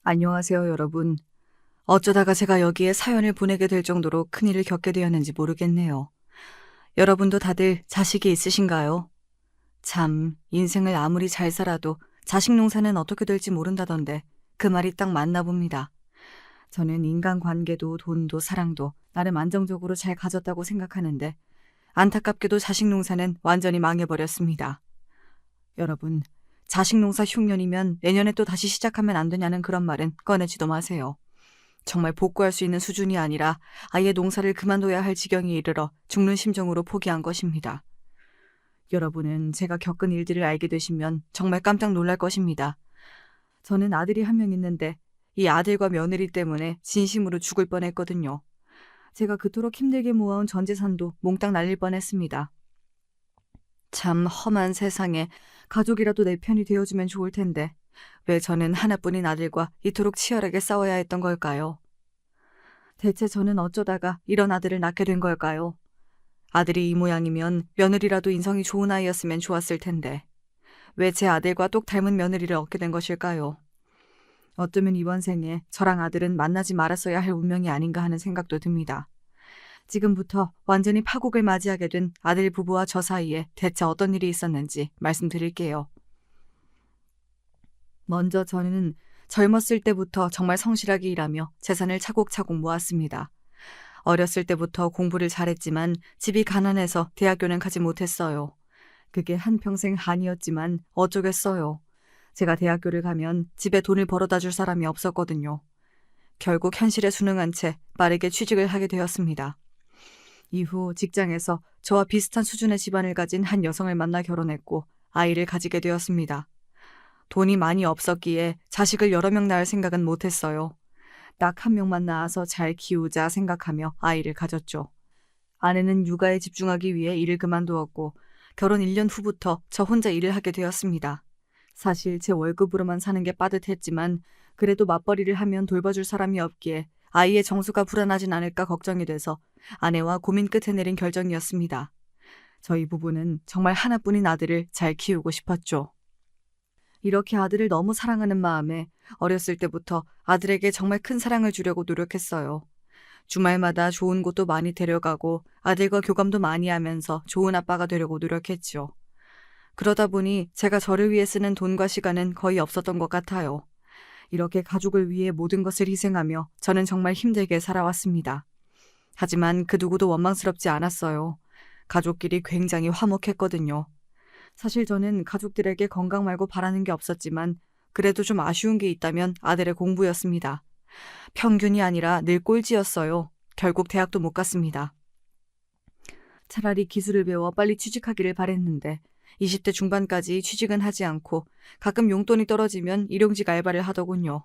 안녕하세요, 여러분. 어쩌다가 제가 여기에 사연을 보내게 될 정도로 큰일을 겪게 되었는지 모르겠네요. 여러분도 다들 자식이 있으신가요? 참, 인생을 아무리 잘 살아도 자식 농사는 어떻게 될지 모른다던데 그 말이 딱 맞나 봅니다. 저는 인간관계도 돈도 사랑도 나름 안정적으로 잘 가졌다고 생각하는데 안타깝게도 자식 농사는 완전히 망해버렸습니다. 여러분, 자식 농사 흉년이면 내년에 또 다시 시작하면 안 되냐는 그런 말은 꺼내지도 마세요. 정말 복구할 수 있는 수준이 아니라 아예 농사를 그만둬야 할 지경에 이르러 죽는 심정으로 포기한 것입니다. 여러분은 제가 겪은 일들을 알게 되시면 정말 깜짝 놀랄 것입니다. 저는 아들이 한 명 있는데 이 아들과 며느리 때문에 진심으로 죽을 뻔했거든요. 제가 그토록 힘들게 모아온 전 재산도 몽땅 날릴 뻔했습니다. 참 험한 세상에 가족이라도 내 편이 되어주면 좋을 텐데 왜 저는 하나뿐인 아들과 이토록 치열하게 싸워야 했던 걸까요? 대체 저는 어쩌다가 이런 아들을 낳게 된 걸까요? 아들이 이 모양이면 며느리라도 인성이 좋은 아이였으면 좋았을 텐데 왜 제 아들과 똑 닮은 며느리를 얻게 된 것일까요? 어쩌면 이번 생에 저랑 아들은 만나지 말았어야 할 운명이 아닌가 하는 생각도 듭니다. 지금부터 완전히 파국을 맞이하게 된 아들 부부와 저 사이에 대체 어떤 일이 있었는지 말씀드릴게요. 먼저 저는 젊었을 때부터 정말 성실하게 일하며 재산을 차곡차곡 모았습니다. 어렸을 때부터 공부를 잘했지만 집이 가난해서 대학교는 가지 못했어요. 그게 한평생 한이었지만 어쩌겠어요. 제가 대학교를 가면 집에 돈을 벌어다 줄 사람이 없었거든요. 결국 현실에 순응한 채 빠르게 취직을 하게 되었습니다. 이후 직장에서 저와 비슷한 수준의 집안을 가진 한 여성을 만나 결혼했고 아이를 가지게 되었습니다. 돈이 많이 없었기에 자식을 여러 명 낳을 생각은 못했어요. 딱 한 명만 낳아서 잘 키우자 생각하며 아이를 가졌죠. 아내는 육아에 집중하기 위해 일을 그만두었고 결혼 1년 후부터 저 혼자 일을 하게 되었습니다. 사실 제 월급으로만 사는 게 빠듯했지만 그래도 맞벌이를 하면 돌봐줄 사람이 없기에 아이의 정수가 불안하진 않을까 걱정이 돼서 아내와 고민 끝에 내린 결정이었습니다. 저희 부부는 정말 하나뿐인 아들을 잘 키우고 싶었죠. 이렇게 아들을 너무 사랑하는 마음에 어렸을 때부터 아들에게 정말 큰 사랑을 주려고 노력했어요. 주말마다 좋은 곳도 많이 데려가고 아들과 교감도 많이 하면서 좋은 아빠가 되려고 노력했죠. 그러다 보니 제가 저를 위해 쓰는 돈과 시간은 거의 없었던 것 같아요. 이렇게 가족을 위해 모든 것을 희생하며 저는 정말 힘들게 살아왔습니다. 하지만 그 누구도 원망스럽지 않았어요. 가족끼리 굉장히 화목했거든요. 사실 저는 가족들에게 건강 말고 바라는 게 없었지만 그래도 좀 아쉬운 게 있다면 아들의 공부였습니다. 평균이 아니라 늘 꼴찌였어요. 결국 대학도 못 갔습니다. 차라리 기술을 배워 빨리 취직하기를 바랬는데 20대 중반까지 취직은 하지 않고 가끔 용돈이 떨어지면 일용직 알바를 하더군요.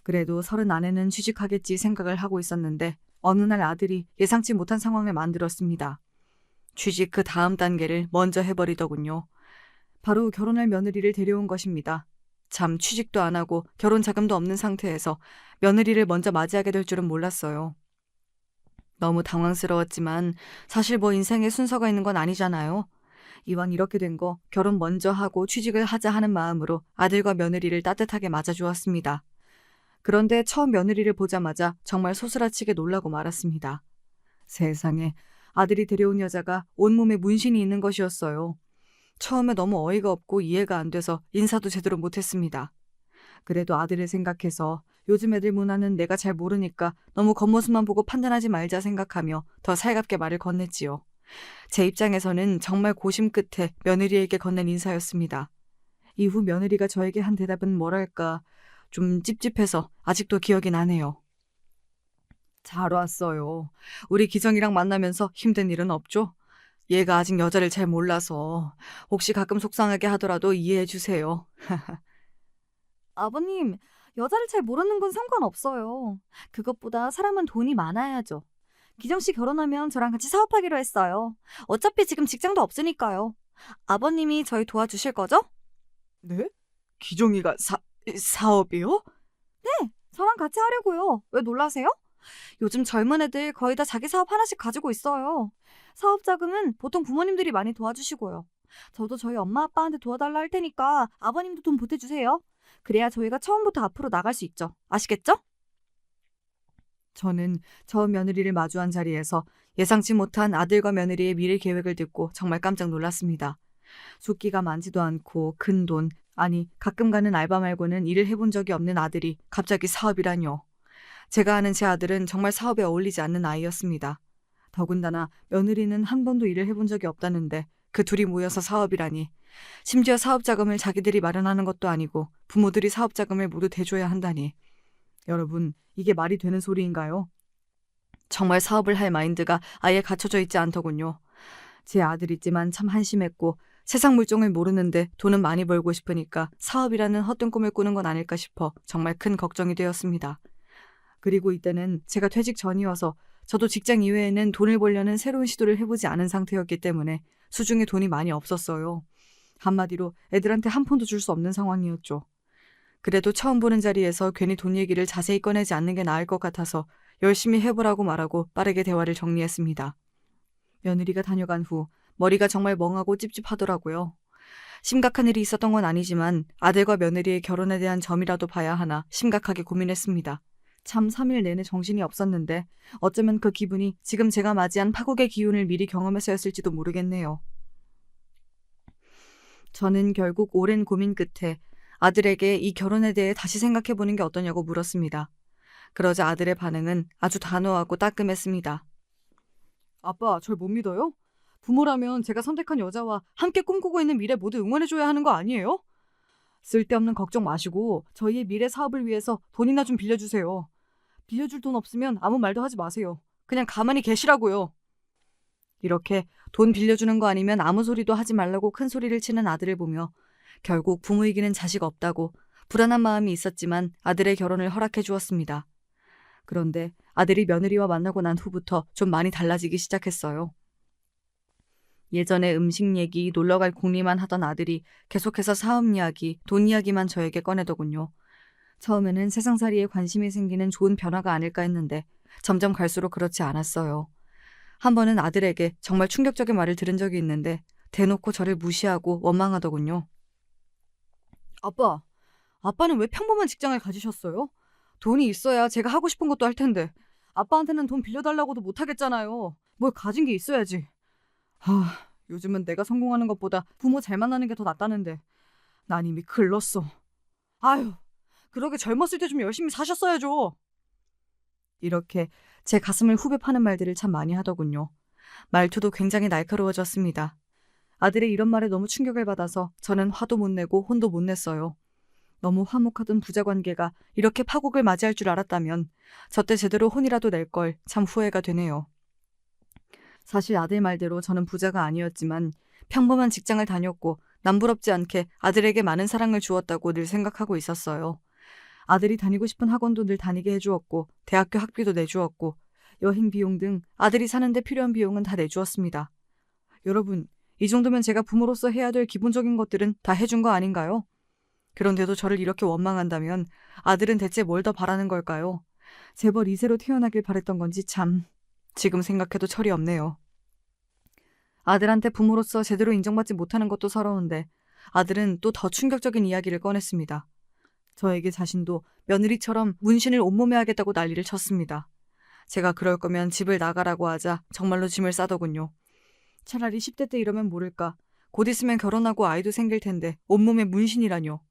그래도 30 안에는 취직하겠지 생각을 하고 있었는데 어느 날 아들이 예상치 못한 상황을 만들었습니다. 취직 그 다음 단계를 먼저 해버리더군요. 바로 결혼할 며느리를 데려온 것입니다. 참 취직도 안 하고 결혼 자금도 없는 상태에서 며느리를 먼저 맞이하게 될 줄은 몰랐어요. 너무 당황스러웠지만 사실 뭐 인생에 순서가 있는 건 아니잖아요. 이왕 이렇게 된 거 결혼 먼저 하고 취직을 하자 하는 마음으로 아들과 며느리를 따뜻하게 맞아주었습니다. 그런데 처음 며느리를 보자마자 정말 소스라치게 놀라고 말았습니다. 세상에 아들이 데려온 여자가 온몸에 문신이 있는 것이었어요. 처음에 너무 어이가 없고 이해가 안 돼서 인사도 제대로 못했습니다. 그래도 아들을 생각해서 요즘 애들 문화는 내가 잘 모르니까 너무 겉모습만 보고 판단하지 말자 생각하며 더 살갑게 말을 건넸지요. 제 입장에서는 정말 고심 끝에 며느리에게 건넨 인사였습니다. 이후 며느리가 저에게 한 대답은 뭐랄까 좀 찝찝해서 아직도 기억이 나네요. 잘 왔어요. 우리 기정이랑 만나면서 힘든 일은 없죠? 얘가 아직 여자를 잘 몰라서 혹시 가끔 속상하게 하더라도 이해해 주세요. 아버님, 여자를 잘 모르는 건 상관없어요. 그것보다 사람은 돈이 많아야죠. 기정 씨 결혼하면 저랑 같이 사업하기로 했어요. 어차피 지금 직장도 없으니까요. 아버님이 저희 도와주실 거죠? 네? 기종이가 사업이요? 네, 저랑 같이 하려고요. 왜 놀라세요? 요즘 젊은 애들 거의 다 자기 사업 하나씩 가지고 있어요. 사업 자금은 보통 부모님들이 많이 도와주시고요. 저도 저희 엄마 아빠한테 도와달라 할 테니까 아버님도 돈 보태주세요. 그래야 저희가 처음부터 앞으로 나갈 수 있죠. 아시겠죠? 저는 저 며느리를 마주한 자리에서 예상치 못한 아들과 며느리의 미래 계획을 듣고 정말 깜짝 놀랐습니다. 숫기가 많지도 않고 큰 돈, 아니 가끔 가는 알바 말고는 일을 해본 적이 없는 아들이 갑자기 사업이라뇨. 제가 아는 제 아들은 정말 사업에 어울리지 않는 아이였습니다. 더군다나 며느리는 한 번도 일을 해본 적이 없다는데 그 둘이 모여서 사업이라니. 심지어 사업 자금을 자기들이 마련하는 것도 아니고 부모들이 사업 자금을 모두 대줘야 한다니. 여러분, 이게 말이 되는 소리인가요? 정말 사업을 할 마인드가 아예 갖춰져 있지 않더군요. 제 아들이지만 참 한심했고 세상 물정을 모르는데 돈은 많이 벌고 싶으니까 사업이라는 헛된 꿈을 꾸는 건 아닐까 싶어 정말 큰 걱정이 되었습니다. 그리고 이때는 제가 퇴직 전이어서 저도 직장 이외에는 돈을 벌려는 새로운 시도를 해보지 않은 상태였기 때문에 수중에 돈이 많이 없었어요. 한마디로 애들한테 한 푼도 줄 수 없는 상황이었죠. 그래도 처음 보는 자리에서 괜히 돈 얘기를 자세히 꺼내지 않는 게 나을 것 같아서 열심히 해보라고 말하고 빠르게 대화를 정리했습니다. 며느리가 다녀간 후 머리가 정말 멍하고 찝찝하더라고요. 심각한 일이 있었던 건 아니지만 아들과 며느리의 결혼에 대한 점이라도 봐야 하나 심각하게 고민했습니다. 참 3일 내내 정신이 없었는데 어쩌면 그 기분이 지금 제가 맞이한 파국의 기운을 미리 경험해서였을지도 모르겠네요. 저는 결국 오랜 고민 끝에 아들에게 이 결혼에 대해 다시 생각해보는 게 어떠냐고 물었습니다. 그러자 아들의 반응은 아주 단호하고 따끔했습니다. 아빠, 절 못 믿어요? 부모라면 제가 선택한 여자와 함께 꿈꾸고 있는 미래 모두 응원해줘야 하는 거 아니에요? 쓸데없는 걱정 마시고 저희의 미래 사업을 위해서 돈이나 좀 빌려주세요. 빌려줄 돈 없으면 아무 말도 하지 마세요. 그냥 가만히 계시라고요. 이렇게 돈 빌려주는 거 아니면 아무 소리도 하지 말라고 큰 소리를 치는 아들을 보며 결국 부모 이기는 자식 없다고 불안한 마음이 있었지만 아들의 결혼을 허락해 주었습니다. 그런데 아들이 며느리와 만나고 난 후부터 좀 많이 달라지기 시작했어요. 예전에 음식 얘기, 놀러갈 궁리만 하던 아들이 계속해서 사업 이야기, 돈 이야기만 저에게 꺼내더군요. 처음에는 세상살이에 관심이 생기는 좋은 변화가 아닐까 했는데 점점 갈수록 그렇지 않았어요. 한 번은 아들에게 정말 충격적인 말을 들은 적이 있는데 대놓고 저를 무시하고 원망하더군요. 아빠는 왜 평범한 직장을 가지셨어요? 돈이 있어야 제가 하고 싶은 것도 할 텐데 아빠한테는 돈 빌려달라고도 못하겠잖아요. 뭘 가진 게 있어야지. 요즘은 내가 성공하는 것보다 부모 잘 만나는 게 더 낫다는데 난 이미 글렀어. 아유, 그러게 젊었을 때 좀 열심히 사셨어야죠. 이렇게 제 가슴을 후벼 파는 말들을 참 많이 하더군요. 말투도 굉장히 날카로워졌습니다. 아들의 이런 말에 너무 충격을 받아서 저는 화도 못 내고 혼도 못 냈어요. 너무 화목하던 부자 관계가 이렇게 파국을 맞이할 줄 알았다면 저때 제대로 혼이라도 낼 걸 참 후회가 되네요. 사실 아들 말대로 저는 부자가 아니었지만 평범한 직장을 다녔고 남부럽지 않게 아들에게 많은 사랑을 주었다고 늘 생각하고 있었어요. 아들이 다니고 싶은 학원도 늘 다니게 해주었고 대학교 학비도 내주었고 여행 비용 등 아들이 사는데 필요한 비용은 다 내주었습니다. 여러분, 이 정도면 제가 부모로서 해야 될 기본적인 것들은 다 해준 거 아닌가요? 그런데도 저를 이렇게 원망한다면 아들은 대체 뭘 더 바라는 걸까요? 재벌 2세로 태어나길 바랬던 건지 참 지금 생각해도 철이 없네요. 아들한테 부모로서 제대로 인정받지 못하는 것도 서러운데 아들은 또 더 충격적인 이야기를 꺼냈습니다. 저에게 자신도 며느리처럼 문신을 온몸에 하겠다고 난리를 쳤습니다. 제가 그럴 거면 집을 나가라고 하자 정말로 짐을 싸더군요. 차라리 10대 때 이러면 모를까. 곧 있으면 결혼하고 아이도 생길 텐데 온몸에 문신이라뇨.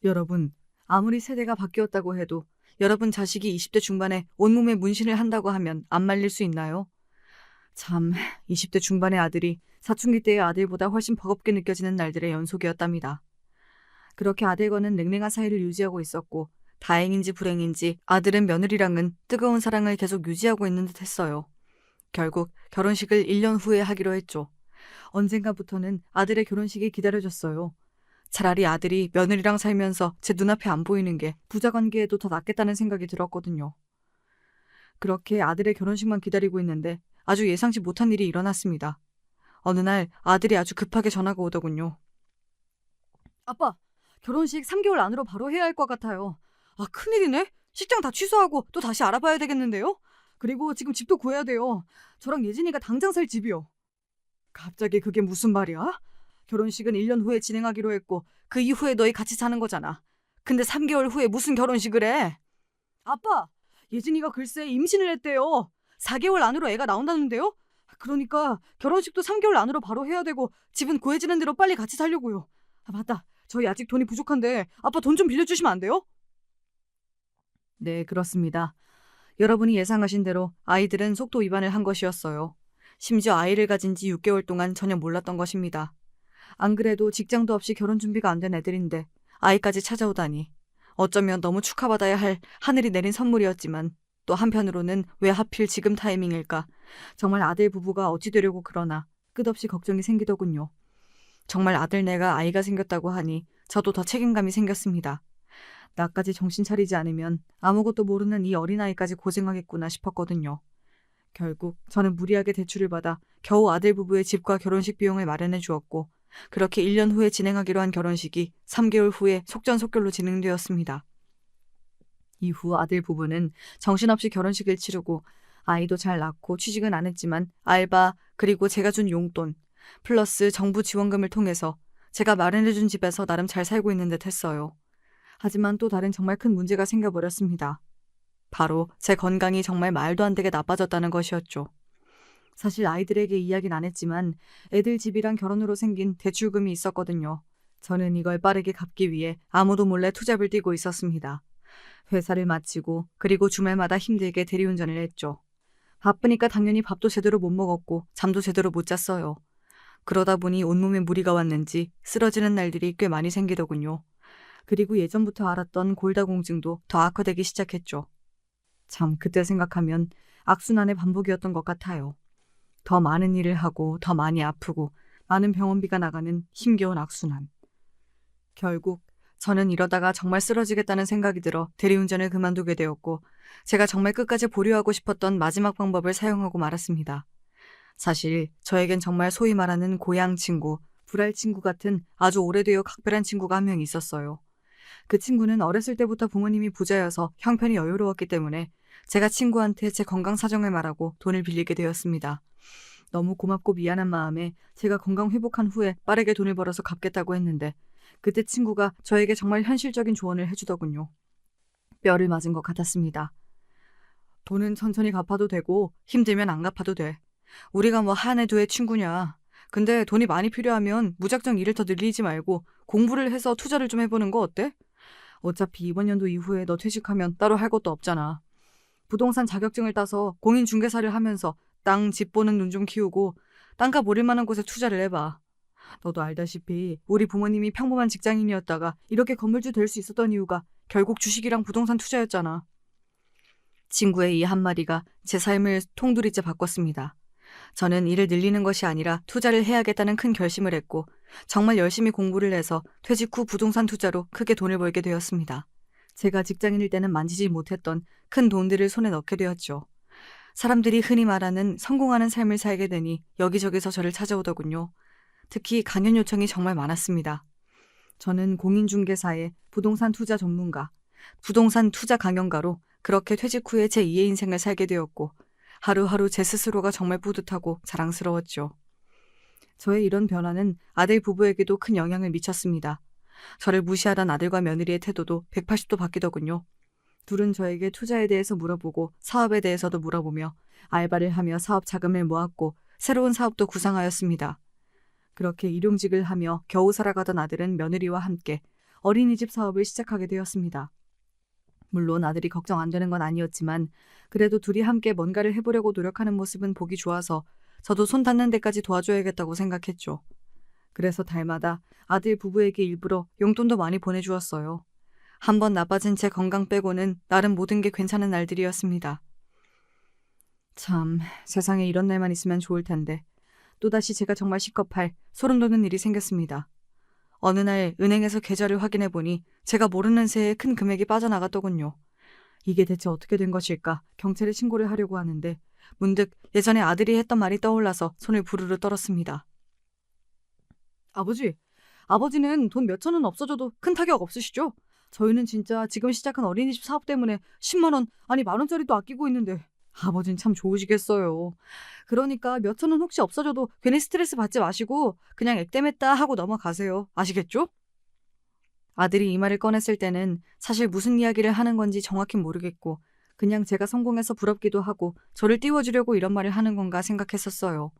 여러분, 아무리 세대가 바뀌었다고 해도 여러분 자식이 20대 중반에 온몸에 문신을 한다고 하면 안 말릴 수 있나요? 참, 20대 중반의 아들이 사춘기 때의 아들보다 훨씬 버겁게 느껴지는 날들의 연속이었답니다. 그렇게 아들과는 냉랭한 사이를 유지하고 있었고 다행인지 불행인지 아들은 며느리랑은 뜨거운 사랑을 계속 유지하고 있는 듯 했어요. 결국 결혼식을 1년 후에 하기로 했죠. 언젠가부터는 아들의 결혼식이 기다려졌어요. 차라리 아들이 며느리랑 살면서 제 눈앞에 안 보이는 게 부자 관계에도 더 낫겠다는 생각이 들었거든요. 그렇게 아들의 결혼식만 기다리고 있는데 아주 예상치 못한 일이 일어났습니다. 어느 날 아들이 아주 급하게 전화가 오더군요. 아빠, 결혼식 3개월 안으로 바로 해야 할 것 같아요. 큰일이네. 식장 다 취소하고 또 다시 알아봐야 되겠는데요. 그리고 지금 집도 구해야 돼요. 저랑 예진이가 당장 살 집이요. 갑자기 그게 무슨 말이야? 결혼식은 1년 후에 진행하기로 했고 그 이후에 너희 같이 사는 거잖아. 근데 3개월 후에 무슨 결혼식을 해? 아빠, 예진이가 글쎄 임신을 했대요. 4개월 안으로 애가 나온다는데요? 그러니까 결혼식도 3개월 안으로 바로 해야 되고 집은 구해지는 대로 빨리 같이 살려고요. 아, 맞다. 저희 아직 돈이 부족한데 아빠 돈 좀 빌려주시면 안 돼요? 네, 그렇습니다. 여러분이 예상하신 대로 아이들은 속도 위반을 한 것이었어요. 심지어 아이를 가진 지 6개월 동안 전혀 몰랐던 것입니다. 안 그래도 직장도 없이 결혼 준비가 안 된 애들인데 아이까지 찾아오다니. 어쩌면 너무 축하받아야 할 하늘이 내린 선물이었지만 또 한편으로는 왜 하필 지금 타이밍일까? 정말 아들 부부가 어찌 되려고 그러나 끝없이 걱정이 생기더군요. 정말 아들내가 아이가 생겼다고 하니 저도 더 책임감이 생겼습니다. 나까지 정신 차리지 않으면 아무것도 모르는 이 어린아이까지 고생하겠구나 싶었거든요. 결국 저는 무리하게 대출을 받아 겨우 아들 부부의 집과 결혼식 비용을 마련해 주었고 그렇게 1년 후에 진행하기로 한 결혼식이 3개월 후에 속전속결로 진행되었습니다. 이후 아들 부부는 정신없이 결혼식을 치르고 아이도 잘 낳고 취직은 안 했지만 알바 그리고 제가 준 용돈 플러스 정부 지원금을 통해서 제가 마련해준 집에서 나름 잘 살고 있는 듯 했어요. 하지만 또 다른 정말 큰 문제가 생겨버렸습니다. 바로 제 건강이 정말 말도 안 되게 나빠졌다는 것이었죠. 사실 아이들에게 이야기는 안 했지만 애들 집이랑 결혼으로 생긴 대출금이 있었거든요. 저는 이걸 빠르게 갚기 위해 아무도 몰래 투잡을 뛰고 있었습니다. 회사를 마치고 그리고 주말마다 힘들게 대리운전을 했죠. 바쁘니까 당연히 밥도 제대로 못 먹었고 잠도 제대로 못 잤어요. 그러다 보니 온몸에 무리가 왔는지 쓰러지는 날들이 꽤 많이 생기더군요. 그리고 예전부터 알았던 골다공증도 더 악화되기 시작했죠. 참 그때 생각하면 악순환의 반복이었던 것 같아요. 더 많은 일을 하고 더 많이 아프고 많은 병원비가 나가는 힘겨운 악순환. 결국 저는 이러다가 정말 쓰러지겠다는 생각이 들어 대리운전을 그만두게 되었고 제가 정말 끝까지 보류하고 싶었던 마지막 방법을 사용하고 말았습니다. 사실 저에겐 정말 소위 말하는 고향 친구, 불알 친구 같은 아주 오래되어 각별한 친구가 한 명 있었어요. 그 친구는 어렸을 때부터 부모님이 부자여서 형편이 여유로웠기 때문에 제가 친구한테 제 건강 사정을 말하고 돈을 빌리게 되었습니다. 너무 고맙고 미안한 마음에 제가 건강 회복한 후에 빠르게 돈을 벌어서 갚겠다고 했는데 그때 친구가 저에게 정말 현실적인 조언을 해주더군요. 뼈를 맞은 것 같았습니다. 돈은 천천히 갚아도 되고 힘들면 안 갚아도 돼. 우리가 뭐 한 해 두 해 친구냐. 근데 돈이 많이 필요하면 무작정 일을 더 늘리지 말고 공부를 해서 투자를 좀 해보는 거 어때? 어차피 이번 연도 이후에 너 퇴직하면 따로 할 것도 없잖아. 부동산 자격증을 따서 공인중개사를 하면서 땅, 집 보는 눈 좀 키우고 땅값 오를 만한 곳에 투자를 해봐. 너도 알다시피 우리 부모님이 평범한 직장인이었다가 이렇게 건물주 될 수 있었던 이유가 결국 주식이랑 부동산 투자였잖아. 친구의 이 한마디가 제 삶을 통두리째 바꿨습니다. 저는 일을 늘리는 것이 아니라 투자를 해야겠다는 큰 결심을 했고 정말 열심히 공부를 해서 퇴직 후 부동산 투자로 크게 돈을 벌게 되었습니다. 제가 직장인일 때는 만지지 못했던 큰 돈들을 손에 넣게 되었죠. 사람들이 흔히 말하는 성공하는 삶을 살게 되니 여기저기서 저를 찾아오더군요. 특히 강연 요청이 정말 많았습니다. 저는 공인중개사의 부동산 투자 전문가, 부동산 투자 강연가로 그렇게 퇴직 후에 제 2의 인생을 살게 되었고 하루하루 제 스스로가 정말 뿌듯하고 자랑스러웠죠. 저의 이런 변화는 아들 부부에게도 큰 영향을 미쳤습니다. 저를 무시하던 아들과 며느리의 태도도 180도 바뀌더군요. 둘은 저에게 투자에 대해서 물어보고 사업에 대해서도 물어보며 알바를 하며 사업 자금을 모았고 새로운 사업도 구상하였습니다. 그렇게 일용직을 하며 겨우 살아가던 아들은 며느리와 함께 어린이집 사업을 시작하게 되었습니다. 물론 아들이 걱정 안 되는 건 아니었지만 그래도 둘이 함께 뭔가를 해보려고 노력하는 모습은 보기 좋아서 저도 손 닿는 데까지 도와줘야겠다고 생각했죠. 그래서 달마다 아들 부부에게 일부러 용돈도 많이 보내주었어요. 한번 나빠진 제 건강 빼고는 나름 모든 게 괜찮은 날들이었습니다. 참, 세상에 이런 날만 있으면 좋을 텐데 또다시 제가 정말 시겁할 소름 돋는 일이 생겼습니다. 어느 날 은행에서 계좌를 확인해 보니 제가 모르는 새에 큰 금액이 빠져나갔더군요. 이게 대체 어떻게 된 것일까 경찰에 신고를 하려고 하는데 문득 예전에 아들이 했던 말이 떠올라서 손을 부르르 떨었습니다. 아버지는 돈 몇천 원 없어져도 큰 타격 없으시죠? 저희는 진짜 지금 시작한 어린이집 사업 때문에 10만 원, 아니 10,000원짜리도 아끼고 있는데 아버지는 참 좋으시겠어요. 그러니까 몇천 원 혹시 없어져도 괜히 스트레스 받지 마시고 그냥 액땜했다 하고 넘어가세요. 아시겠죠? 아들이 이 말을 꺼냈을 때는 사실 무슨 이야기를 하는 건지 정확히 모르겠고 그냥 제가 성공해서 부럽기도 하고 저를 띄워주려고 이런 말을 하는 건가 생각했었어요.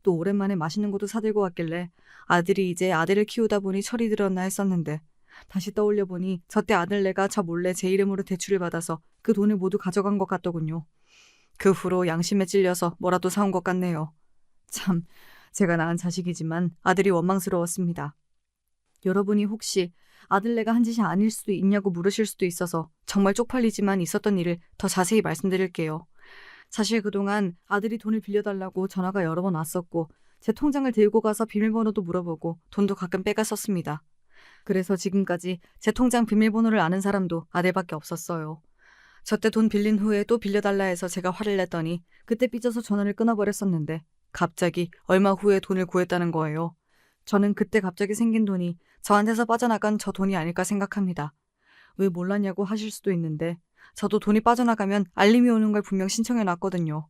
또 오랜만에 맛있는 것도 사들고 왔길래 아들이 이제 아들을 키우다 보니 철이 들었나 했었는데 다시 떠올려 보니 저때 아들네가 저 몰래 제 이름으로 대출을 받아서 그 돈을 모두 가져간 것 같더군요. 그 후로 양심에 찔려서 뭐라도 사온 것 같네요. 참, 제가 낳은 자식이지만 아들이 원망스러웠습니다. 여러분이 혹시 아들네가 한 짓이 아닐 수도 있냐고 물으실 수도 있어서 정말 쪽팔리지만 있었던 일을 더 자세히 말씀드릴게요. 사실 그동안 아들이 돈을 빌려달라고 전화가 여러 번 왔었고 제 통장을 들고 가서 비밀번호도 물어보고 돈도 가끔 빼갔었습니다. 그래서 지금까지 제 통장 비밀번호를 아는 사람도 아들밖에 없었어요. 저때 돈 빌린 후에 또 빌려달라 해서 제가 화를 냈더니 그때 삐져서 전화를 끊어버렸었는데 갑자기 얼마 후에 돈을 구했다는 거예요. 저는 그때 갑자기 생긴 돈이 저한테서 빠져나간 저 돈이 아닐까 생각합니다. 왜 몰랐냐고 하실 수도 있는데 저도 돈이 빠져나가면 알림이 오는 걸 분명 신청해 놨거든요.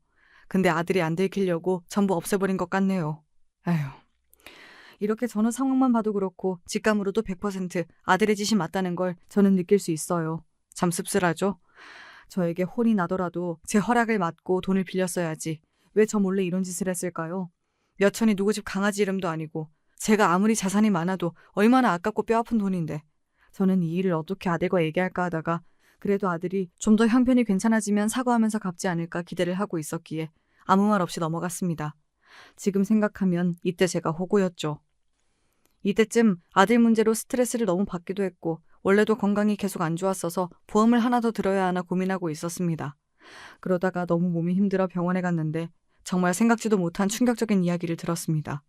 근데 아들이 안 들키려고 전부 없애버린 것 같네요. 에휴. 이렇게 저는 상황만 봐도 그렇고 직감으로도 100% 아들의 짓이 맞다는 걸 저는 느낄 수 있어요. 참 씁쓸하죠? 저에게 혼이 나더라도 제 허락을 받고 돈을 빌렸어야지. 왜 저 몰래 이런 짓을 했을까요? 몇천이 누구 집 강아지 이름도 아니고 제가 아무리 자산이 많아도 얼마나 아깝고 뼈아픈 돈인데 저는 이 일을 어떻게 아들과 얘기할까 하다가 그래도 아들이 좀 더 형편이 괜찮아지면 사과하면서 갚지 않을까 기대를 하고 있었기에 아무 말 없이 넘어갔습니다. 지금 생각하면 이때 제가 호구였죠. 이때쯤 아들 문제로 스트레스를 너무 받기도 했고 원래도 건강이 계속 안 좋았어서 보험을 하나 더 들어야 하나 고민하고 있었습니다. 그러다가 너무 몸이 힘들어 병원에 갔는데 정말 생각지도 못한 충격적인 이야기를 들었습니다.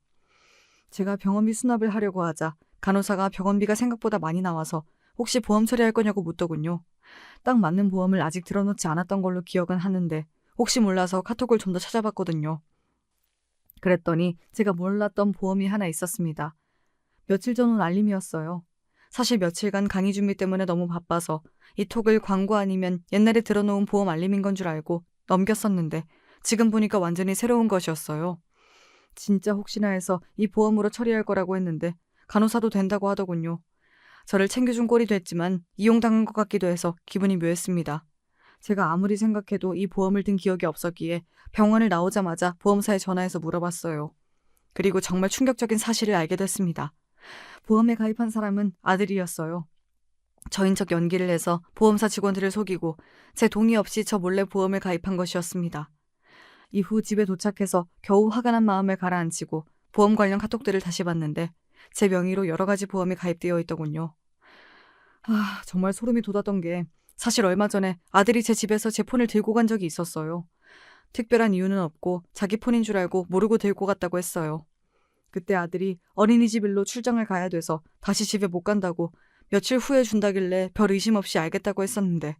제가 병원비 수납을 하려고 하자 간호사가 병원비가 생각보다 많이 나와서 혹시 보험 처리할 거냐고 묻더군요. 딱 맞는 보험을 아직 들어놓지 않았던 걸로 기억은 하는데 혹시 몰라서 카톡을 좀 더 찾아봤거든요. 그랬더니 제가 몰랐던 보험이 하나 있었습니다. 며칠 전 온 알림이었어요. 사실 며칠간 강의 준비 때문에 너무 바빠서 이 톡을 광고 아니면 옛날에 들어놓은 보험 알림인 건 줄 알고 넘겼었는데 지금 보니까 완전히 새로운 것이었어요. 진짜 혹시나 해서 이 보험으로 처리할 거라고 했는데 간호사도 된다고 하더군요. 저를 챙겨준 꼴이 됐지만 이용당한 것 같기도 해서 기분이 묘했습니다. 제가 아무리 생각해도 이 보험을 든 기억이 없었기에 병원을 나오자마자 보험사에 전화해서 물어봤어요. 그리고 정말 충격적인 사실을 알게 됐습니다. 보험에 가입한 사람은 아들이었어요. 저인 척 연기를 해서 보험사 직원들을 속이고 제 동의 없이 저 몰래 보험을 가입한 것이었습니다. 이후 집에 도착해서 겨우 화가 난 마음을 가라앉히고 보험 관련 카톡들을 다시 봤는데 제 명의로 여러 가지 보험이 가입되어 있더군요. 정말 소름이 돋았던 게 사실 얼마 전에 아들이 제 집에서 제 폰을 들고 간 적이 있었어요. 특별한 이유는 없고 자기 폰인 줄 알고 모르고 들고 갔다고 했어요. 그때 아들이 어린이집 일로 출장을 가야 돼서 다시 집에 못 간다고 며칠 후에 준다길래 별 의심 없이 알겠다고 했었는데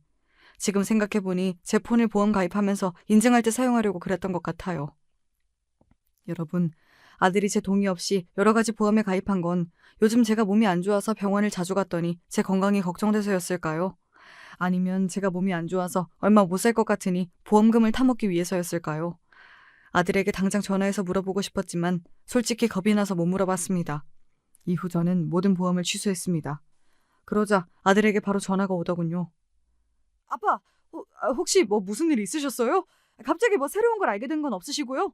지금 생각해보니 제 폰을 보험 가입하면서 인증할 때 사용하려고 그랬던 것 같아요. 여러분, 아들이 제 동의 없이 여러 가지 보험에 가입한 건 요즘 제가 몸이 안 좋아서 병원을 자주 갔더니 제 건강이 걱정돼서였을까요? 아니면 제가 몸이 안 좋아서 얼마 못 살 것 같으니 보험금을 타먹기 위해서였을까요? 아들에게 당장 전화해서 물어보고 싶었지만 솔직히 겁이 나서 못 물어봤습니다. 이후 저는 모든 보험을 취소했습니다. 그러자 아들에게 바로 전화가 오더군요. 아빠, 혹시 뭐 무슨 일 있으셨어요? 갑자기 뭐 새로운 걸 알게 된 건 없으시고요?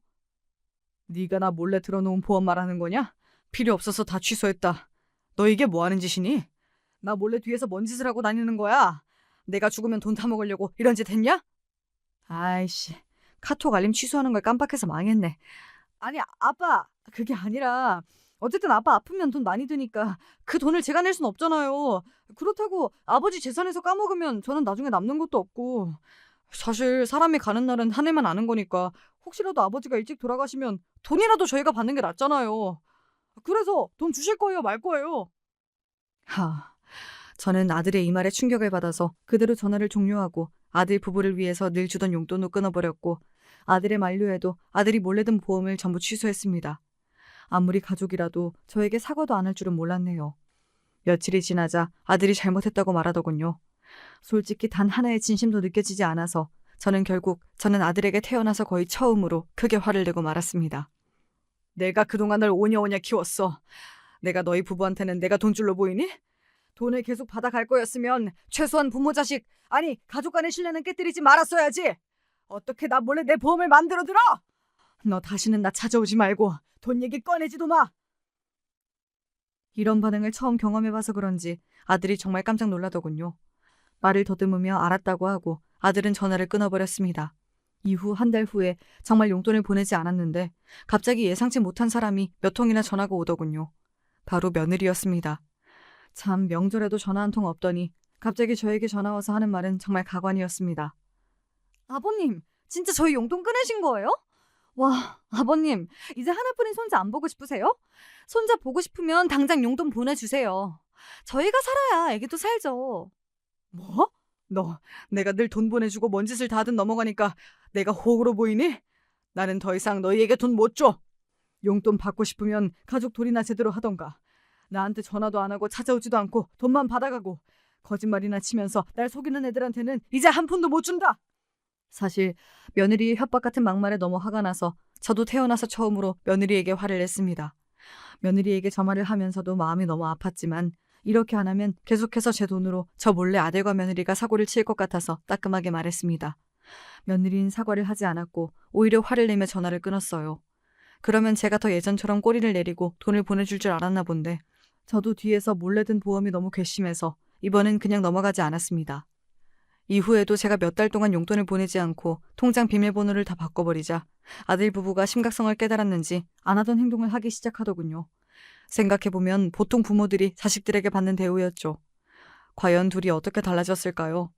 네가 나 몰래 들어놓은 보험 말하는 거냐? 필요 없어서 다 취소했다. 너 이게 뭐 하는 짓이니? 나 몰래 뒤에서 뭔 짓을 하고 다니는 거야? 내가 죽으면 돈 타먹으려고 이런 짓 했냐? 아이씨, 카톡 알림 취소하는 걸 깜빡해서 망했네. 아니, 아빠, 그게 아니라 어쨌든 아빠 아프면 돈 많이 드니까 그 돈을 제가 낼 순 없잖아요. 그렇다고 아버지 재산에서 까먹으면 저는 나중에 남는 것도 없고 사실 사람이 가는 날은 한 해만 아는 거니까 혹시라도 아버지가 일찍 돌아가시면 돈이라도 저희가 받는 게 낫잖아요. 그래서 돈 주실 거예요, 말 거예요? 저는 아들의 이 말에 충격을 받아서 그대로 전화를 종료하고 아들 부부를 위해서 늘 주던 용돈도 끊어버렸고 아들의 만류에도 아들이 몰래 든 보험을 전부 취소했습니다. 아무리 가족이라도 저에게 사과도 안 할 줄은 몰랐네요. 며칠이 지나자 아들이 잘못했다고 말하더군요. 솔직히 단 하나의 진심도 느껴지지 않아서 저는 결국 아들에게 태어나서 거의 처음으로 크게 화를 내고 말았습니다. 내가 그동안 널 오냐오냐 키웠어. 내가 너희 부부한테는 내가 돈줄로 보이니? 돈을 계속 받아갈 거였으면 최소한 부모 자식, 아니 가족 간의 신뢰는 깨뜨리지 말았어야지. 어떻게 나 몰래 내 보험을 만들어 들어? 너 다시는 나 찾아오지 말고 돈 얘기 꺼내지도 마. 이런 반응을 처음 경험해봐서 그런지 아들이 정말 깜짝 놀라더군요. 말을 더듬으며 알았다고 하고 아들은 전화를 끊어버렸습니다. 이후 한 달 후에 정말 용돈을 보내지 않았는데 갑자기 예상치 못한 사람이 몇 통이나 전화가 오더군요. 바로 며느리였습니다. 참 명절에도 전화 한 통 없더니 갑자기 저에게 전화 와서 하는 말은 정말 가관이었습니다. 아버님, 진짜 저희 용돈 끊으신 거예요? 와, 아버님, 이제 하나뿐인 손자 안 보고 싶으세요? 손자 보고 싶으면 당장 용돈 보내주세요. 저희가 살아야 애기도 살죠. 뭐? 너 내가 늘 돈 보내주고 뭔 짓을 다 하든 넘어가니까 내가 호구로 보이니? 나는 더 이상 너희에게 돈 못 줘. 용돈 받고 싶으면 가족 돌이나 제대로 하던가. 나한테 전화도 안 하고 찾아오지도 않고 돈만 받아가고 거짓말이나 치면서 날 속이는 애들한테는 이제 한 푼도 못 준다. 사실 며느리의 협박 같은 막말에 너무 화가 나서 저도 태어나서 처음으로 며느리에게 화를 냈습니다. 며느리에게 저 말을 하면서도 마음이 너무 아팠지만 이렇게 안 하면 계속해서 제 돈으로 저 몰래 아들과 며느리가 사고를 칠 것 같아서 따끔하게 말했습니다. 며느리는 사과를 하지 않았고 오히려 화를 내며 전화를 끊었어요. 그러면 제가 더 예전처럼 꼬리를 내리고 돈을 보내줄 줄 알았나 본데 저도 뒤에서 몰래 든 보험이 너무 괘씸해서 이번엔 그냥 넘어가지 않았습니다. 이후에도 제가 몇 달 동안 용돈을 보내지 않고 통장 비밀번호를 다 바꿔버리자 아들 부부가 심각성을 깨달았는지 안 하던 행동을 하기 시작하더군요. 생각해보면 보통 부모들이 자식들에게 받는 대우였죠. 과연 둘이 어떻게 달라졌을까요?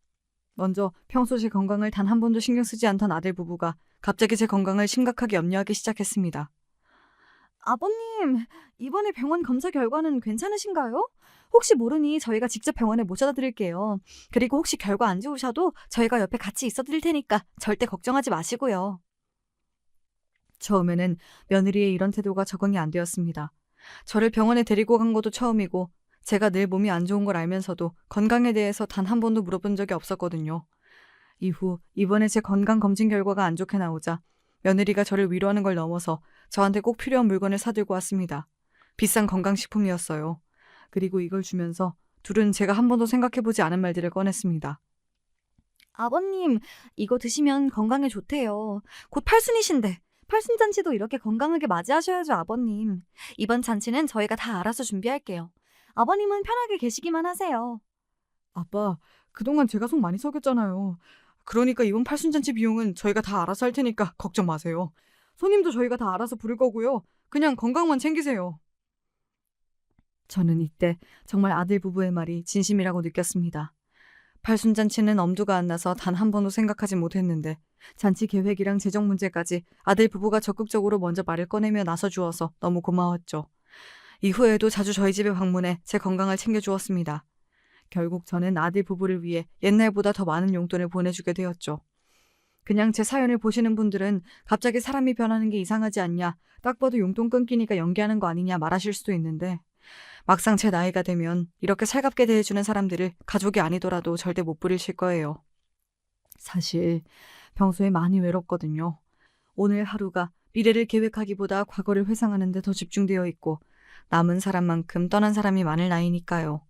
먼저 평소 제 건강을 단 한 번도 신경 쓰지 않던 아들 부부가 갑자기 제 건강을 심각하게 염려하기 시작했습니다. 아버님, 이번에 병원 검사 결과는 괜찮으신가요? 혹시 모르니 저희가 직접 병원에 모셔다 드릴게요. 그리고 혹시 결과 안 좋으셔도 저희가 옆에 같이 있어 드릴 테니까 절대 걱정하지 마시고요. 처음에는 며느리의 이런 태도가 적응이 안 되었습니다. 저를 병원에 데리고 간 것도 처음이고 제가 늘 몸이 안 좋은 걸 알면서도 건강에 대해서 단 한 번도 물어본 적이 없었거든요. 이후 이번에 제 건강 검진 결과가 안 좋게 나오자 며느리가 저를 위로하는 걸 넘어서 저한테 꼭 필요한 물건을 사들고 왔습니다. 비싼 건강식품이었어요. 그리고 이걸 주면서 둘은 제가 한 번도 생각해보지 않은 말들을 꺼냈습니다. 아버님, 이거 드시면 건강에 좋대요. 곧 팔순이신데. 팔순잔치도 이렇게 건강하게 맞이하셔야죠, 아버님. 이번 잔치는 저희가 다 알아서 준비할게요. 아버님은 편하게 계시기만 하세요. 아빠, 그동안 제가 속 많이 썩였잖아요. 그러니까 이번 팔순잔치 비용은 저희가 다 알아서 할 테니까 걱정 마세요. 손님도 저희가 다 알아서 부를 거고요. 그냥 건강만 챙기세요. 저는 이때 정말 아들 부부의 말이 진심이라고 느꼈습니다. 팔순잔치는 엄두가 안 나서 단 한 번도 생각하지 못했는데 잔치 계획이랑 재정 문제까지 아들 부부가 적극적으로 먼저 말을 꺼내며 나서주어서 너무 고마웠죠. 이후에도 자주 저희 집에 방문해 제 건강을 챙겨주었습니다. 결국 저는 아들 부부를 위해 옛날보다 더 많은 용돈을 보내주게 되었죠. 그냥 제 사연을 보시는 분들은 갑자기 사람이 변하는 게 이상하지 않냐, 딱 봐도 용돈 끊기니까 연기하는 거 아니냐 말하실 수도 있는데 막상 제 나이가 되면 이렇게 살갑게 대해주는 사람들을 가족이 아니더라도 절대 못 부리실 거예요. 사실 평소에 많이 외롭거든요. 오늘 하루가 미래를 계획하기보다 과거를 회상하는 데 더 집중되어 있고 남은 사람만큼 떠난 사람이 많을 나이니까요.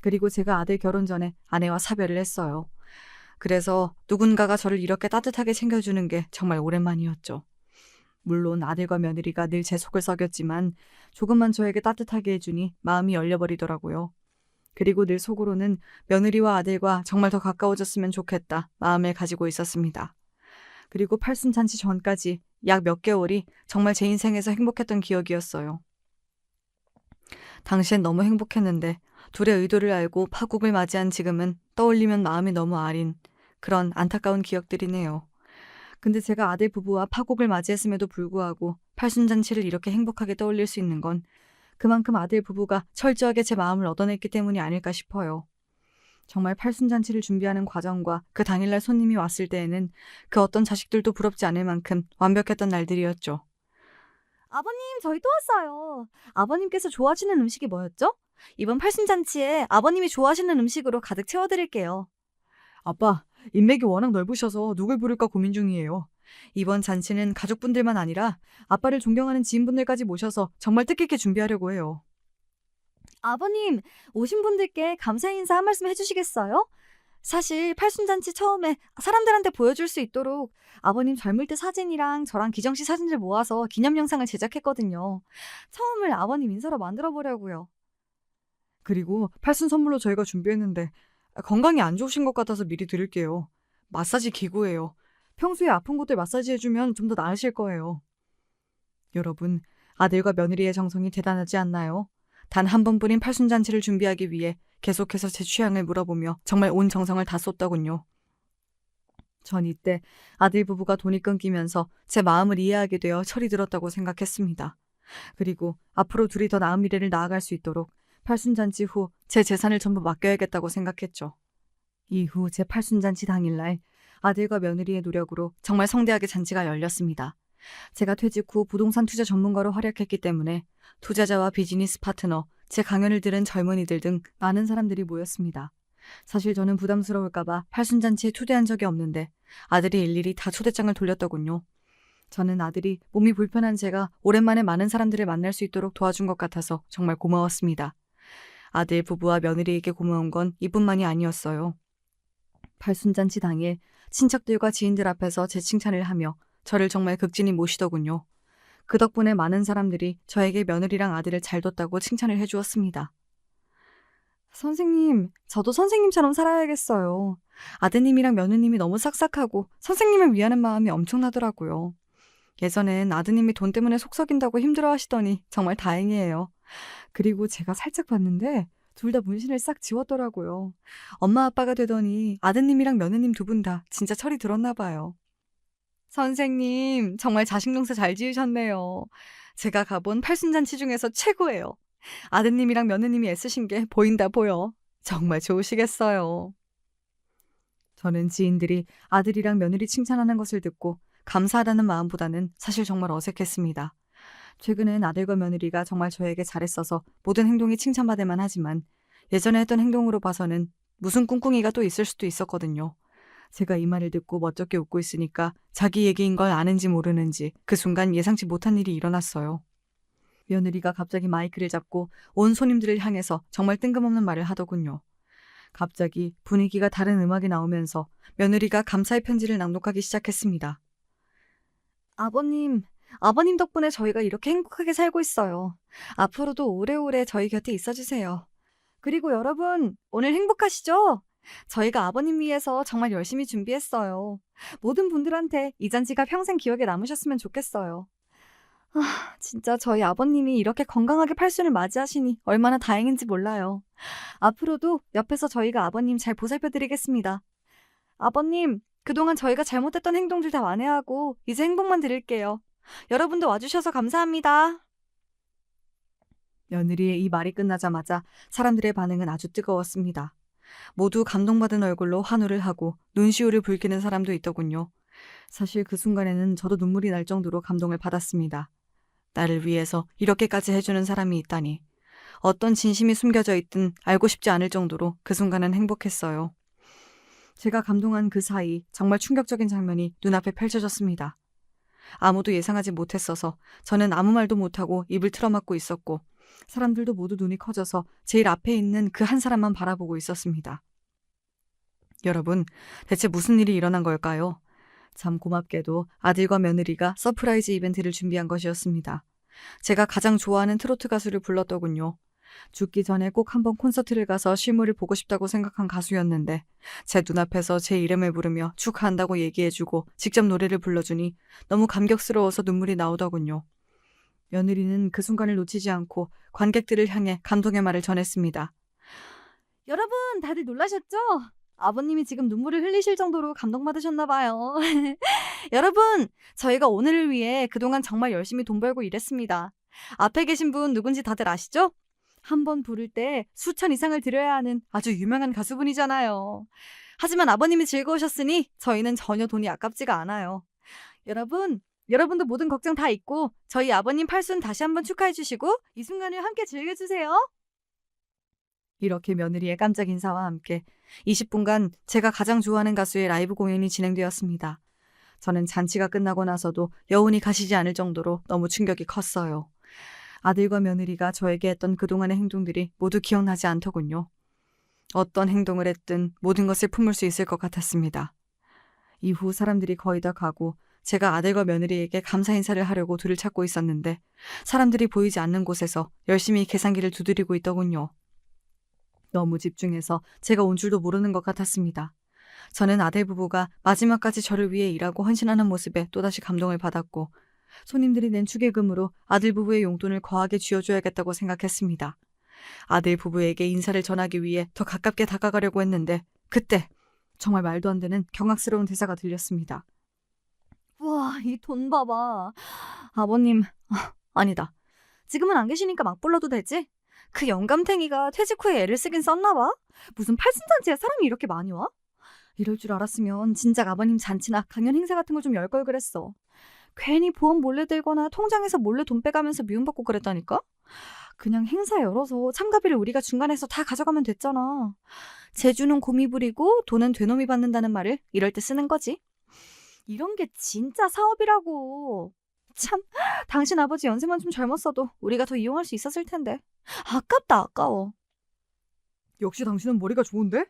그리고 제가 아들 결혼 전에 아내와 사별을 했어요. 그래서 누군가가 저를 이렇게 따뜻하게 챙겨주는 게 정말 오랜만이었죠. 물론 아들과 며느리가 늘 제 속을 썩였지만 조금만 저에게 따뜻하게 해주니 마음이 열려버리더라고요. 그리고 늘 속으로는 며느리와 아들과 정말 더 가까워졌으면 좋겠다 마음을 가지고 있었습니다. 그리고 팔순잔치 전까지 약 몇 개월이 정말 제 인생에서 행복했던 기억이었어요. 당시엔 너무 행복했는데 둘의 의도를 알고 파국을 맞이한 지금은 떠올리면 마음이 너무 아린 그런 안타까운 기억들이네요. 근데 제가 아들 부부와 파국을 맞이했음에도 불구하고 팔순잔치를 이렇게 행복하게 떠올릴 수 있는 건 그만큼 아들 부부가 철저하게 제 마음을 얻어냈기 때문이 아닐까 싶어요. 정말 팔순잔치를 준비하는 과정과 그 당일날 손님이 왔을 때에는 그 어떤 자식들도 부럽지 않을 만큼 완벽했던 날들이었죠. 아버님, 저희 또 왔어요. 아버님께서 좋아하시는 음식이 뭐였죠? 이번 팔순잔치에 아버님이 좋아하시는 음식으로 가득 채워드릴게요. 아빠, 인맥이 워낙 넓으셔서 누굴 부를까 고민 중이에요. 이번 잔치는 가족분들만 아니라 아빠를 존경하는 지인분들까지 모셔서 정말 뜻깊게 준비하려고 해요. 아버님, 오신 분들께 감사 인사 한 말씀 해주시겠어요? 사실 팔순잔치 처음에 사람들한테 보여줄 수 있도록 아버님 젊을 때 사진이랑 저랑 기정 씨 사진을 모아서 기념 영상을 제작했거든요. 처음을 아버님 인사로 만들어 보려고요. 그리고 팔순 선물로 저희가 준비했는데 건강이 안 좋으신 것 같아서 미리 드릴게요. 마사지 기구예요. 평소에 아픈 곳들 마사지 해주면 좀 더 나으실 거예요. 여러분, 아들과 며느리의 정성이 대단하지 않나요? 단 한 번뿐인 팔순잔치를 준비하기 위해 계속해서 제 취향을 물어보며 정말 온 정성을 다 쏟더군요. 전 이때 아들 부부가 돈이 끊기면서 제 마음을 이해하게 되어 철이 들었다고 생각했습니다. 그리고 앞으로 둘이 더 나은 미래를 나아갈 수 있도록 팔순잔치 후 제 재산을 전부 맡겨야겠다고 생각했죠. 이후 제 팔순잔치 당일날 아들과 며느리의 노력으로 정말 성대하게 잔치가 열렸습니다. 제가 퇴직 후 부동산 투자 전문가로 활약했기 때문에 투자자와 비즈니스 파트너, 제 강연을 들은 젊은이들 등 많은 사람들이 모였습니다. 사실 저는 부담스러울까봐 팔순잔치에 초대한 적이 없는데 아들이 일일이 다 초대장을 돌렸더군요. 저는 아들이 몸이 불편한 제가 오랜만에 많은 사람들을 만날 수 있도록 도와준 것 같아서 정말 고마웠습니다. 아들 부부와 며느리에게 고마운 건 이뿐만이 아니었어요. 팔순잔치 당일 친척들과 지인들 앞에서 제 칭찬을 하며 저를 정말 극진히 모시더군요. 그 덕분에 많은 사람들이 저에게 며느리랑 아들을 잘 뒀다고 칭찬을 해주었습니다. 선생님, 저도 선생님처럼 살아야겠어요. 아드님이랑 며느님이 너무 싹싹하고 선생님을 위하는 마음이 엄청나더라고요. 예전엔 아드님이 돈 때문에 속 썩인다고 힘들어하시더니 정말 다행이에요. 그리고 제가 살짝 봤는데 둘 다 문신을 싹 지웠더라고요. 엄마 아빠가 되더니 아드님이랑 며느님 두 분 다 진짜 철이 들었나 봐요. 선생님, 정말 자식 농사 잘 지으셨네요. 제가 가본 팔순잔치 중에서 최고예요. 아드님이랑 며느님이 애쓰신 게 보인다 보여. 정말 좋으시겠어요. 저는 지인들이 아들이랑 며느리 칭찬하는 것을 듣고 감사하다는 마음보다는 사실 정말 어색했습니다. 최근엔 아들과 며느리가 정말 저에게 잘했어서 모든 행동이 칭찬받을 만하지만 예전에 했던 행동으로 봐서는 무슨 꿍꿍이가 또 있을 수도 있었거든요. 제가 이 말을 듣고 멋쩍게 웃고 있으니까 자기 얘기인 걸 아는지 모르는지 그 순간 예상치 못한 일이 일어났어요. 며느리가 갑자기 마이크를 잡고 온 손님들을 향해서 정말 뜬금없는 말을 하더군요. 갑자기 분위기가 다른 음악이 나오면서 며느리가 감사의 편지를 낭독하기 시작했습니다. 아버님 덕분에 저희가 이렇게 행복하게 살고 있어요. 앞으로도 오래오래 저희 곁에 있어주세요. 그리고 여러분, 오늘 행복하시죠? 저희가 아버님 위해서 정말 열심히 준비했어요. 모든 분들한테 이 잔치가 평생 기억에 남으셨으면 좋겠어요. 진짜 저희 아버님이 이렇게 건강하게 팔순을 맞이하시니 얼마나 다행인지 몰라요. 앞으로도 옆에서 저희가 아버님 잘 보살펴드리겠습니다. 아버님, 그동안 저희가 잘못했던 행동들 다 완회하고 이제 행복만 드릴게요. 여러분도 와주셔서 감사합니다. 며느리의 이 말이 끝나자마자 사람들의 반응은 아주 뜨거웠습니다. 모두 감동받은 얼굴로 환호를 하고 눈시울을 붉히는 사람도 있더군요. 사실 그 순간에는 저도 눈물이 날 정도로 감동을 받았습니다. 나를 위해서 이렇게까지 해주는 사람이 있다니. 어떤 진심이 숨겨져 있든 알고 싶지 않을 정도로 그 순간은 행복했어요. 제가 감동한 그 사이 정말 충격적인 장면이 눈앞에 펼쳐졌습니다. 아무도 예상하지 못했어서 저는 아무 말도 못하고 입을 틀어막고 있었고 사람들도 모두 눈이 커져서 제일 앞에 있는 그 한 사람만 바라보고 있었습니다. 여러분, 대체 무슨 일이 일어난 걸까요? 참 고맙게도 아들과 며느리가 서프라이즈 이벤트를 준비한 것이었습니다. 제가 가장 좋아하는 트로트 가수를 불렀더군요. 죽기 전에 꼭 한번 콘서트를 가서 실물을 보고 싶다고 생각한 가수였는데 제 눈앞에서 제 이름을 부르며 축하한다고 얘기해주고 직접 노래를 불러주니 너무 감격스러워서 눈물이 나오더군요. 며느리는 그 순간을 놓치지 않고 관객들을 향해 감동의 말을 전했습니다. 여러분, 다들 놀라셨죠? 아버님이 지금 눈물을 흘리실 정도로 감동받으셨나 봐요. 여러분, 저희가 오늘을 위해 그동안 정말 열심히 돈 벌고 일했습니다. 앞에 계신 분 누군지 다들 아시죠? 한 번 부를 때 수천 이상을 들여야 하는 아주 유명한 가수분이잖아요. 하지만 아버님이 즐거우셨으니 저희는 전혀 돈이 아깝지가 않아요. 여러분도 모든 걱정 다 잊고 저희 아버님 팔순 다시 한번 축하해 주시고 이 순간을 함께 즐겨주세요. 이렇게 며느리의 깜짝 인사와 함께 20분간 제가 가장 좋아하는 가수의 라이브 공연이 진행되었습니다. 저는 잔치가 끝나고 나서도 여운이 가시지 않을 정도로 너무 충격이 컸어요. 아들과 며느리가 저에게 했던 그동안의 행동들이 모두 기억나지 않더군요. 어떤 행동을 했든 모든 것을 품을 수 있을 것 같았습니다. 이후 사람들이 거의 다 가고 제가 아들과 며느리에게 감사 인사를 하려고 둘을 찾고 있었는데 사람들이 보이지 않는 곳에서 열심히 계산기를 두드리고 있더군요. 너무 집중해서 제가 온 줄도 모르는 것 같았습니다. 저는 아들 부부가 마지막까지 저를 위해 일하고 헌신하는 모습에 또다시 감동을 받았고 손님들이 낸 축의금으로 아들 부부의 용돈을 거하게 쥐어줘야겠다고 생각했습니다. 아들 부부에게 인사를 전하기 위해 더 가깝게 다가가려고 했는데 그때 정말 말도 안 되는 경악스러운 대사가 들렸습니다. 와, 이 돈 봐봐. 아버님, 아니다. 지금은 안 계시니까 막 불러도 되지? 그 영감탱이가 퇴직 후에 애를 쓰긴 썼나 봐? 무슨 팔순잔치에 사람이 이렇게 많이 와? 이럴 줄 알았으면 진작 아버님 잔치나 강연 행사 같은 거 좀 열 걸 그랬어. 괜히 보험 몰래 들거나 통장에서 몰래 돈 빼가면서 미움받고 그랬다니까? 그냥 행사 열어서 참가비를 우리가 중간에서 다 가져가면 됐잖아. 재주는 곰이 부리고 돈은 되놈이 받는다는 말을 이럴 때 쓰는 거지. 이런 게 진짜 사업이라고. 참, 당신 아버지 연세만 좀 젊었어도 우리가 더 이용할 수 있었을 텐데. 아깝다, 아까워. 역시 당신은 머리가 좋은데?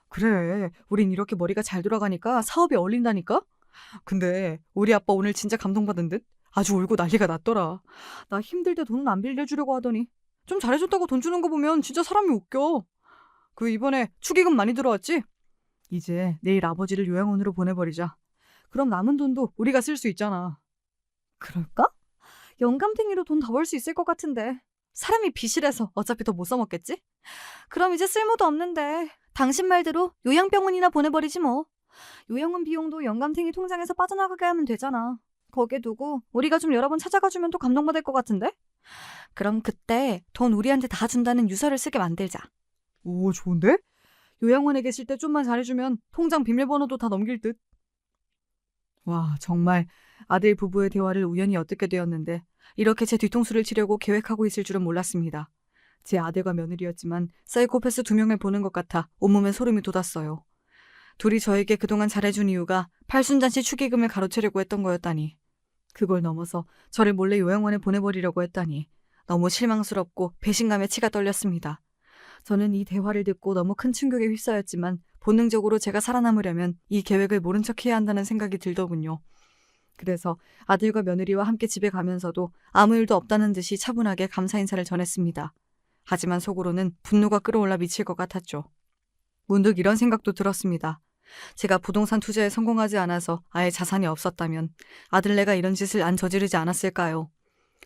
그래, 우린 이렇게 머리가 잘 돌아가니까 사업이 어울린다니까? 근데 우리 아빠 오늘 진짜 감동받은 듯? 아주 울고 난리가 났더라. 나 힘들 때 돈은 안 빌려주려고 하더니 좀 잘해줬다고 돈 주는 거 보면 진짜 사람이 웃겨. 그 이번에 축의금 많이 들어왔지? 이제 내일 아버지를 요양원으로 보내버리자. 그럼 남은 돈도 우리가 쓸 수 있잖아. 그럴까? 영감탱이로 돈 더 벌 수 있을 것 같은데. 사람이 빚이라서 어차피 더 못 써먹겠지? 그럼 이제 쓸모도 없는데 당신 말대로 요양병원이나 보내버리지 뭐. 요양원 비용도 영감탱이 통장에서 빠져나가게 하면 되잖아. 거기에 두고 우리가 좀 여러 번 찾아가주면 또 감동받을 것 같은데? 그럼 그때 돈 우리한테 다 준다는 유서를 쓰게 만들자. 오, 좋은데? 요양원에 계실 때 좀만 잘해주면 통장 비밀번호도 다 넘길 듯. 와, 정말 아들 부부의 대화를 우연히 엿듣게 되었는데 이렇게 제 뒤통수를 치려고 계획하고 있을 줄은 몰랐습니다. 제 아들과 며느리였지만 사이코패스 2명을 보는 것 같아 온몸에 소름이 돋았어요. 둘이 저에게 그동안 잘해준 이유가 팔순잔치 축의금을 가로채려고 했던 거였다니. 그걸 넘어서 저를 몰래 요양원에 보내버리려고 했다니. 너무 실망스럽고 배신감에 치가 떨렸습니다. 저는 이 대화를 듣고 너무 큰 충격에 휩싸였지만 본능적으로 제가 살아남으려면 이 계획을 모른 척 해야 한다는 생각이 들더군요. 그래서 아들과 며느리와 함께 집에 가면서도 아무 일도 없다는 듯이 차분하게 감사 인사를 전했습니다. 하지만 속으로는 분노가 끌어올라 미칠 것 같았죠. 문득 이런 생각도 들었습니다. 제가 부동산 투자에 성공하지 않아서 아예 자산이 없었다면 아들네가 이런 짓을 안 저지르지 않았을까요?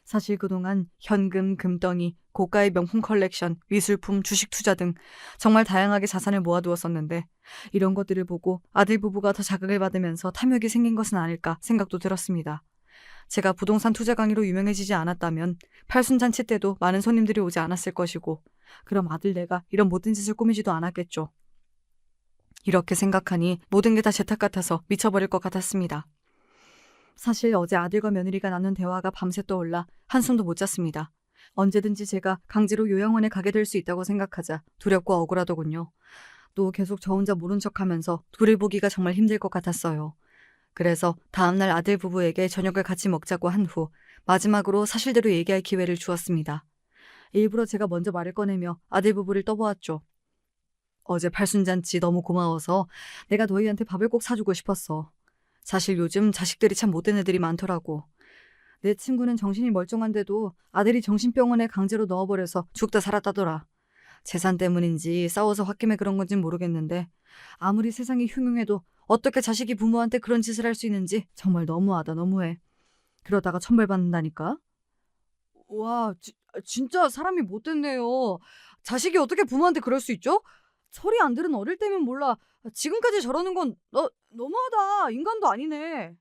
사실 그동안 현금, 금덩이, 고가의 명품 컬렉션, 위술품, 주식 투자 등 정말 다양하게 자산을 모아두었었는데 이런 것들을 보고 아들 부부가 더 자극을 받으면서 탐욕이 생긴 것은 아닐까 생각도 들었습니다. 제가 부동산 투자 강의로 유명해지지 않았다면 팔순잔치 때도 많은 손님들이 오지 않았을 것이고 그럼 아들네가 이런 못된 짓을 꾸미지도 않았겠죠. 이렇게 생각하니 모든 게 다 제 탓 같아서 미쳐버릴 것 같았습니다. 사실 어제 아들과 며느리가 나눈 대화가 밤새 떠올라 한숨도 못 잤습니다. 언제든지 제가 강제로 요양원에 가게 될 수 있다고 생각하자 두렵고 억울하더군요. 또 계속 저 혼자 모른 척하면서 둘을 보기가 정말 힘들 것 같았어요. 그래서 다음날 아들 부부에게 저녁을 같이 먹자고 한 후 마지막으로 사실대로 얘기할 기회를 주었습니다. 일부러 제가 먼저 말을 꺼내며 아들 부부를 떠보았죠. 어제 팔순잔치 너무 고마워서 내가 너희한테 밥을 꼭 사주고 싶었어. 사실 요즘 자식들이 참 못된 애들이 많더라고. 내 친구는 정신이 멀쩡한데도 아들이 정신병원에 강제로 넣어버려서 죽다 살았다더라. 재산 때문인지 싸워서 홧김에 그런 건진 모르겠는데 아무리 세상이 흉흉해도 어떻게 자식이 부모한테 그런 짓을 할 수 있는지 정말 너무하다 너무해. 그러다가 천벌받는다니까. 와, 진짜 사람이 못됐네요. 자식이 어떻게 부모한테 그럴 수 있죠? 소리 안 들은 어릴 때면 몰라. 지금까지 저러는 건 너무하다. 인간도 아니네.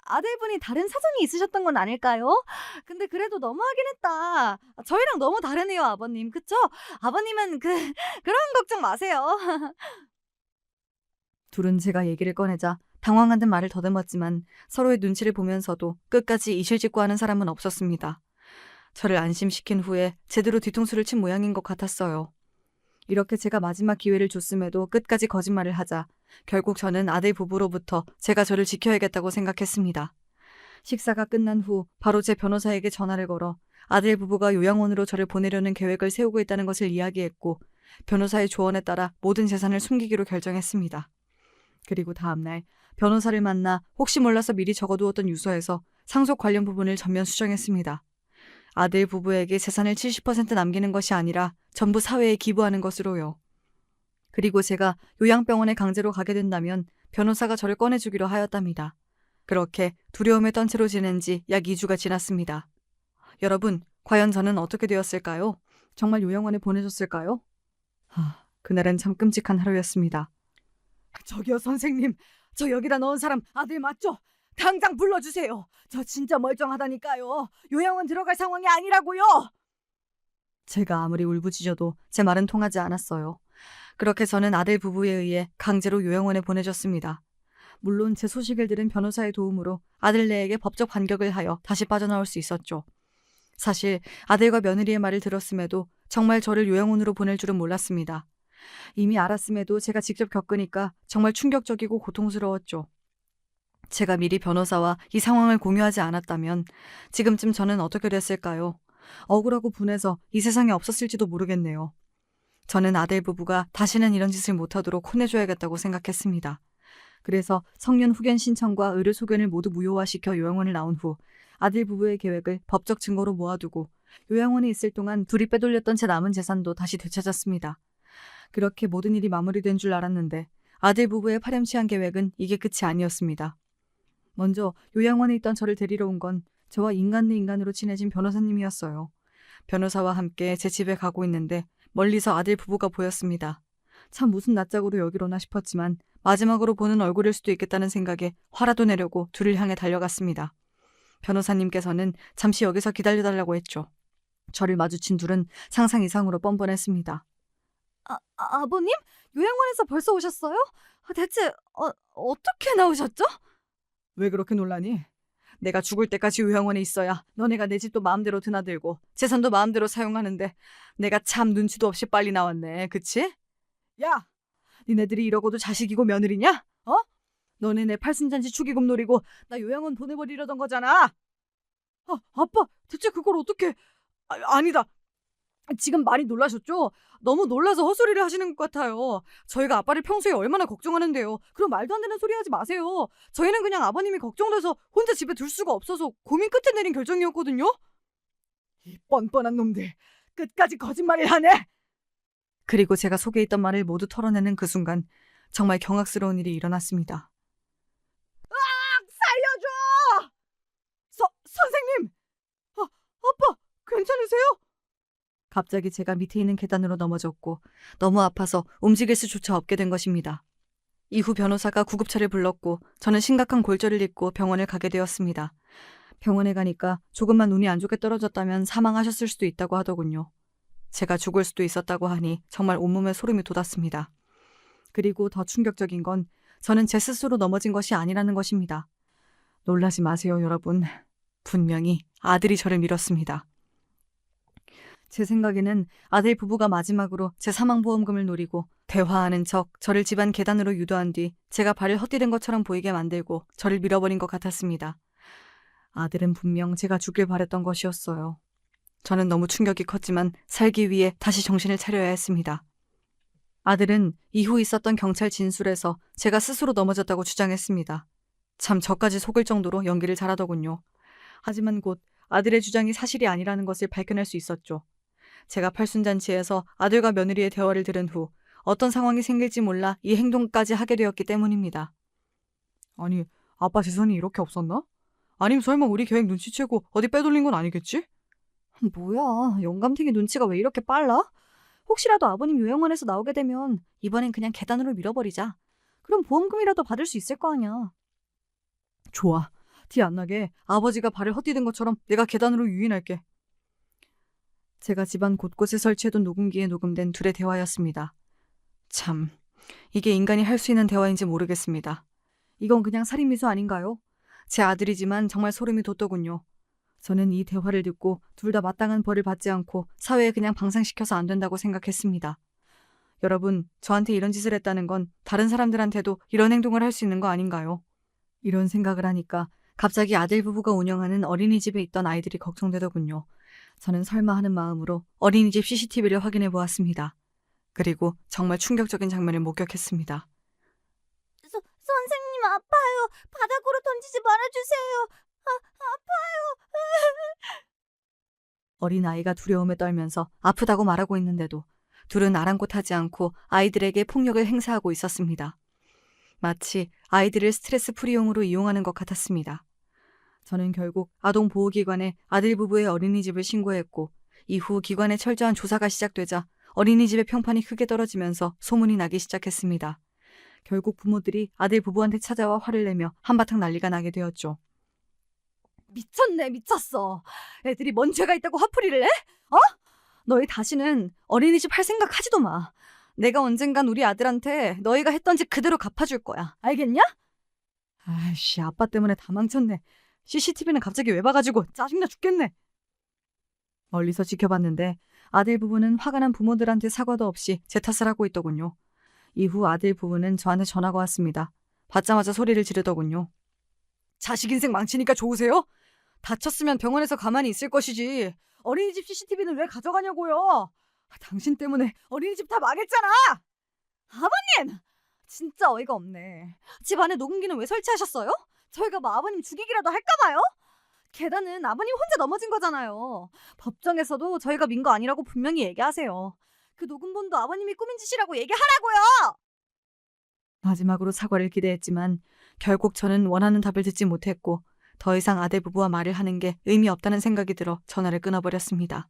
아들분이 다른 사정이 있으셨던 건 아닐까요? 근데 그래도 너무하긴 했다. 저희랑 너무 다르네요, 아버님. 그쵸? 아버님은 그런 걱정 마세요. 둘은 제가 얘기를 꺼내자 당황한 듯 말을 더듬었지만 서로의 눈치를 보면서도 끝까지 이실직고하는 사람은 없었습니다. 저를 안심시킨 후에 제대로 뒤통수를 친 모양인 것 같았어요. 이렇게 제가 마지막 기회를 줬음에도 끝까지 거짓말을 하자 결국 저는 아들 부부로부터 제가 저를 지켜야겠다고 생각했습니다. 식사가 끝난 후 바로 제 변호사에게 전화를 걸어 아들 부부가 요양원으로 저를 보내려는 계획을 세우고 있다는 것을 이야기했고 변호사의 조언에 따라 모든 재산을 숨기기로 결정했습니다. 그리고 다음날 변호사를 만나 혹시 몰라서 미리 적어두었던 유서에서 상속 관련 부분을 전면 수정했습니다. 아들 부부에게 재산을 70% 남기는 것이 아니라 전부 사회에 기부하는 것으로요. 그리고 제가 요양병원에 강제로 가게 된다면 변호사가 저를 꺼내주기로 하였답니다. 그렇게 두려움에 떤 채로 지낸 지 약 2주가 지났습니다. 여러분, 과연 저는 어떻게 되었을까요? 정말 요양원에 보내줬을까요? 그날은 참 끔찍한 하루였습니다. 저기요, 선생님. 저 여기다 넣은 사람 아들 맞죠? 당장 불러주세요. 저 진짜 멀쩡하다니까요. 요양원 들어갈 상황이 아니라고요. 제가 아무리 울부짖어도 제 말은 통하지 않았어요. 그렇게 저는 아들 부부에 의해 강제로 요양원에 보내졌습니다. 물론 제 소식을 들은 변호사의 도움으로 아들네에게 법적 반격을 하여 다시 빠져나올 수 있었죠. 사실 아들과 며느리의 말을 들었음에도 정말 저를 요양원으로 보낼 줄은 몰랐습니다. 이미 알았음에도 제가 직접 겪으니까 정말 충격적이고 고통스러웠죠. 제가 미리 변호사와 이 상황을 공유하지 않았다면 지금쯤 저는 어떻게 됐을까요? 억울하고 분해서 이 세상에 없었을지도 모르겠네요. 저는 아들 부부가 다시는 이런 짓을 못하도록 혼내줘야겠다고 생각했습니다. 그래서 성년 후견 신청과 의료 소견을 모두 무효화시켜 요양원을 나온 후 아들 부부의 계획을 법적 증거로 모아두고 요양원에 있을 동안 둘이 빼돌렸던 제 남은 재산도 다시 되찾았습니다. 그렇게 모든 일이 마무리된 줄 알았는데 아들 부부의 파렴치한 계획은 이게 끝이 아니었습니다. 먼저 요양원에 있던 저를 데리러 온 건 저와 인간 대 인간으로 친해진 변호사님이었어요. 변호사와 함께 제 집에 가고 있는데 멀리서 아들 부부가 보였습니다. 참 무슨 낯짝으로 여길 오나 싶었지만 마지막으로 보는 얼굴일 수도 있겠다는 생각에 화라도 내려고 둘을 향해 달려갔습니다. 변호사님께서는 잠시 여기서 기다려달라고 했죠. 저를 마주친 둘은 상상 이상으로 뻔뻔했습니다. 아버님? 요양원에서 벌써 오셨어요? 대체 어떻게 나오셨죠? 왜 그렇게 놀라니? 내가 죽을 때까지 요양원에 있어야 너네가 내 집도 마음대로 드나들고 재산도 마음대로 사용하는데 내가 참 눈치도 없이 빨리 나왔네. 그치? 야! 니네들이 이러고도 자식이고 며느리냐? 너네 내 팔순잔치 축의금 노리고 나 요양원 보내버리려던 거잖아. 아빠, 대체 그걸 어떻게... 아니다. 지금 많이 놀라셨죠? 너무 놀라서 헛소리를 하시는 것 같아요. 저희가 아빠를 평소에 얼마나 걱정하는데요. 그럼 말도 안 되는 소리 하지 마세요. 저희는 그냥 아버님이 걱정돼서 혼자 집에 둘 수가 없어서 고민 끝에 내린 결정이었거든요. 이 뻔뻔한 놈들, 끝까지 거짓말을 하네. 그리고 제가 속에 있던 말을 모두 털어내는 그 순간 정말 경악스러운 일이 일어났습니다. 살려줘! 선생님! 아빠, 괜찮으세요? 갑자기 제가 밑에 있는 계단으로 넘어졌고 너무 아파서 움직일 수조차 없게 된 것입니다. 이후 변호사가 구급차를 불렀고 저는 심각한 골절을 입고 병원을 가게 되었습니다. 병원에 가니까 조금만 운이 안 좋게 떨어졌다면 사망하셨을 수도 있다고 하더군요. 제가 죽을 수도 있었다고 하니 정말 온몸에 소름이 돋았습니다. 그리고 더 충격적인 건 저는 제 스스로 넘어진 것이 아니라는 것입니다. 놀라지 마세요, 여러분. 분명히 아들이 저를 밀었습니다. 제 생각에는 아들 부부가 마지막으로 제 사망보험금을 노리고 대화하는 척 저를 집안 계단으로 유도한 뒤 제가 발을 헛디딘 것처럼 보이게 만들고 저를 밀어버린 것 같았습니다. 아들은 분명 제가 죽길 바랬던 것이었어요. 저는 너무 충격이 컸지만 살기 위해 다시 정신을 차려야 했습니다. 아들은 이후 있었던 경찰 진술에서 제가 스스로 넘어졌다고 주장했습니다. 참 저까지 속을 정도로 연기를 잘하더군요. 하지만 곧 아들의 주장이 사실이 아니라는 것을 밝혀낼 수 있었죠. 제가 팔순잔치에서 아들과 며느리의 대화를 들은 후 어떤 상황이 생길지 몰라 이 행동까지 하게 되었기 때문입니다. 아니, 아빠 재산이 이렇게 없었나? 아님 설마 우리 계획 눈치채고 어디 빼돌린 건 아니겠지? 뭐야, 영감탱이 눈치가 왜 이렇게 빨라? 혹시라도 아버님 요양원에서 나오게 되면 이번엔 그냥 계단으로 밀어버리자. 그럼 보험금이라도 받을 수 있을 거 아니야. 좋아. 티 안 나게 아버지가 발을 헛디딘 것처럼 내가 계단으로 유인할게. 제가 집안 곳곳에 설치해둔 녹음기에 녹음된 둘의 대화였습니다. 참, 이게 인간이 할 수 있는 대화인지 모르겠습니다. 이건 그냥 살인미수 아닌가요? 제 아들이지만 정말 소름이 돋더군요. 저는 이 대화를 듣고 둘 다 마땅한 벌을 받지 않고 사회에 그냥 방생시켜서 안 된다고 생각했습니다. 여러분, 저한테 이런 짓을 했다는 건 다른 사람들한테도 이런 행동을 할 수 있는 거 아닌가요? 이런 생각을 하니까 갑자기 아들 부부가 운영하는 어린이집에 있던 아이들이 걱정되더군요. 저는 설마 하는 마음으로 어린이집 CCTV를 확인해 보았습니다. 그리고 정말 충격적인 장면을 목격했습니다. 선생님 아파요. 바닥으로 던지지 말아주세요. 아파요. 어린아이가 두려움에 떨면서 아프다고 말하고 있는데도 둘은 아랑곳하지 않고 아이들에게 폭력을 행사하고 있었습니다. 마치 아이들을 스트레스 풀이용으로 이용하는 것 같았습니다. 저는 결국 아동보호기관에 아들 부부의 어린이집을 신고했고 이후 기관의 철저한 조사가 시작되자 어린이집의 평판이 크게 떨어지면서 소문이 나기 시작했습니다. 결국 부모들이 아들 부부한테 찾아와 화를 내며 한바탕 난리가 나게 되었죠. 미쳤네, 미쳤어. 애들이 뭔 죄가 있다고 화풀이를 해? 어? 너희 다시는 어린이집 할 생각 하지도 마. 내가 언젠간 우리 아들한테 너희가 했던 짓 그대로 갚아줄 거야. 알겠냐? 아이씨, 아빠 때문에 다 망쳤네. CCTV는 갑자기 왜 봐가지고 짜증나 죽겠네. 멀리서 지켜봤는데 아들 부부는 화가 난 부모들한테 사과도 없이 제 탓을 하고 있더군요. 이후 아들 부부는 저한테 전화가 왔습니다. 받자마자 소리를 지르더군요. 자식 인생 망치니까 좋으세요? 다쳤으면 병원에서 가만히 있을 것이지. 어린이집 CCTV는 왜 가져가냐고요? 당신 때문에 어린이집 다 망했잖아. 아버님! 진짜 어이가 없네. 집 안에 녹음기는 왜 설치하셨어요? 저희가 뭐 아버님 죽이기라도 할까봐요? 계단은 아버님 혼자 넘어진 거잖아요. 법정에서도 저희가 민 거 아니라고 분명히 얘기하세요. 그 녹음본도 아버님이 꾸민 짓이라고 얘기하라고요! 마지막으로 사과를 기대했지만 결국 저는 원하는 답을 듣지 못했고 더 이상 아들 부부와 말을 하는 게 의미 없다는 생각이 들어 전화를 끊어버렸습니다.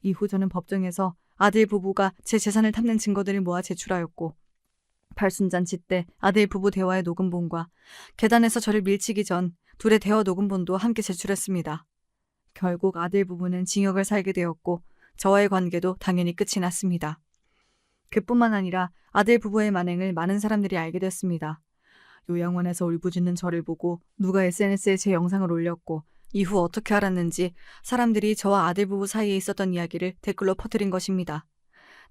이후 저는 법정에서 아들 부부가 제 재산을 탐낸 증거들을 모아 제출하였고 팔순잔치 때 아들 부부 대화의 녹음본과 계단에서 저를 밀치기 전 둘의 대화 녹음본도 함께 제출했습니다. 결국 아들 부부는 징역을 살게 되었고 저와의 관계도 당연히 끝이 났습니다. 그뿐만 아니라 아들 부부의 만행을 많은 사람들이 알게 됐습니다. 요양원에서 울부짖는 저를 보고 누가 SNS에 제 영상을 올렸고 이후 어떻게 알았는지 사람들이 저와 아들 부부 사이에 있었던 이야기를 댓글로 퍼뜨린 것입니다.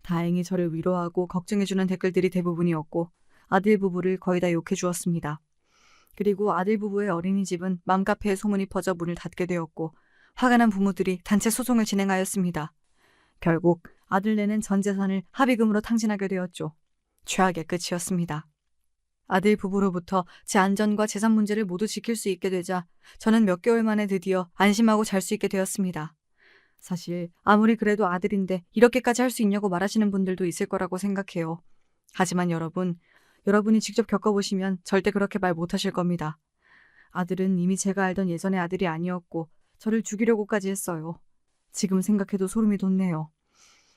다행히 저를 위로하고 걱정해주는 댓글들이 대부분이었고 아들 부부를 거의 다 욕해 주었습니다. 그리고 아들 부부의 어린이집은 맘카페에 소문이 퍼져 문을 닫게 되었고 화가 난 부모들이 단체 소송을 진행하였습니다. 결국 아들네는 전 재산을 합의금으로 탕진하게 되었죠. 최악의 끝이었습니다. 아들 부부로부터 제 안전과 재산 문제를 모두 지킬 수 있게 되자 저는 몇 개월 만에 드디어 안심하고 잘 수 있게 되었습니다. 사실 아무리 그래도 아들인데 이렇게까지 할 수 있냐고 말하시는 분들도 있을 거라고 생각해요. 하지만 여러분이 직접 겪어보시면 절대 그렇게 말 못하실 겁니다. 아들은 이미 제가 알던 예전의 아들이 아니었고 저를 죽이려고까지 했어요. 지금 생각해도 소름이 돋네요.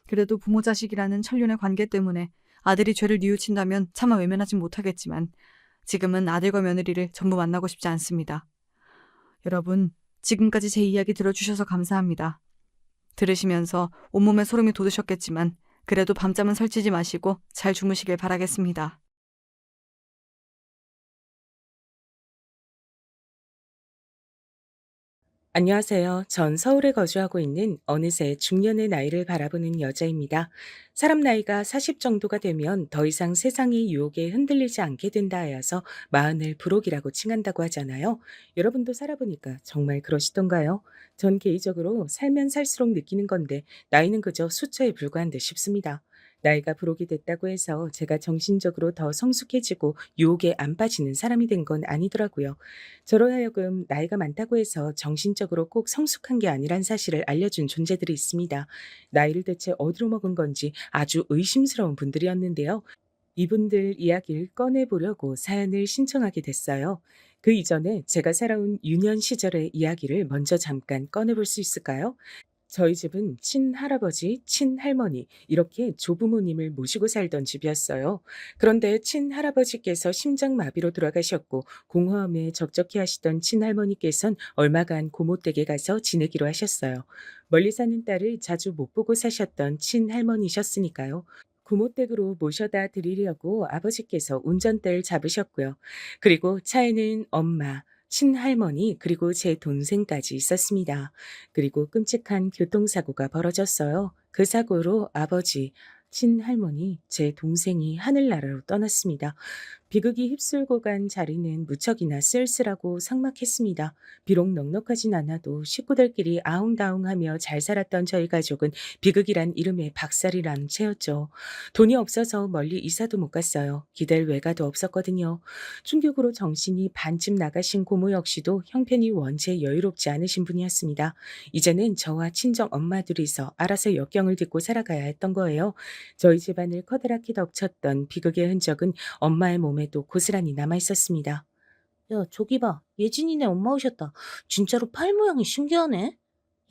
그래도 부모 자식이라는 천륜의 관계 때문에 아들이 죄를 뉘우친다면 차마 외면하진 못하겠지만 지금은 아들과 며느리를 전부 만나고 싶지 않습니다. 여러분, 지금까지 제 이야기 들어주셔서 감사합니다. 들으시면서 온몸에 소름이 돋으셨겠지만 그래도 밤잠은 설치지 마시고 잘 주무시길 바라겠습니다. 안녕하세요. 전 서울에 거주하고 있는 어느새 중년의 나이를 바라보는 여자입니다. 사람 나이가 40 정도가 되면 더 이상 세상의 유혹에 흔들리지 않게 된다 하여서 마흔을 불혹이라고 칭한다고 하잖아요. 여러분도 살아보니까 정말 그러시던가요? 전 개인적으로 살면 살수록 느끼는 건데 나이는 그저 숫자에 불과한 듯 싶습니다. 나이가 불혹이 됐다고 해서 제가 정신적으로 더 성숙해지고 유혹에 안 빠지는 사람이 된 건 아니더라고요. 저로 하여금 나이가 많다고 해서 정신적으로 꼭 성숙한 게 아니란 사실을 알려준 존재들이 있습니다. 나이를 대체 어디로 먹은 건지 아주 의심스러운 분들이었는데요. 이분들 이야기를 꺼내보려고 사연을 신청하게 됐어요. 그 이전에 제가 살아온 유년 시절의 이야기를 먼저 잠깐 꺼내볼 수 있을까요? 저희 집은 친할아버지, 친할머니 이렇게 조부모님을 모시고 살던 집이었어요. 그런데 친할아버지께서 심장마비로 돌아가셨고 공허함에 적적해 하시던 친할머니께선 얼마간 고모댁에 가서 지내기로 하셨어요. 멀리 사는 딸을 자주 못 보고 사셨던 친할머니셨으니까요. 고모댁으로 모셔다 드리려고 아버지께서 운전대를 잡으셨고요. 그리고 차에는 엄마, 친할머니 그리고 제 동생까지 있었습니다. 그리고 끔찍한 교통사고가 벌어졌어요. 그 사고로 아버지, 친할머니, 제 동생이 하늘나라로 떠났습니다. 비극이 휩쓸고 간 자리는 무척이나 쓸쓸하고 삭막했습니다. 비록 넉넉하진 않아도 식구들끼리 아웅다웅하며 잘 살았던 저희 가족은 비극이란 이름의 박살이란 채였죠. 돈이 없어서 멀리 이사도 못 갔어요. 기댈 외가도 없었거든요. 충격으로 정신이 반쯤 나가신 고모 역시도 형편이 원체 여유롭지 않으신 분이었습니다. 이제는 저와 친정 엄마 둘이서 알아서 역경을 딛고 살아가야 했던 거예요. 저희 집안을 커다랗게 덮쳤던 비극의 흔적은 엄마의 몸에도 고스란히 남아 있었습니다. 야, 저기 봐. 예진이네 엄마 오셨다. 진짜로 팔 모양이 신기하네.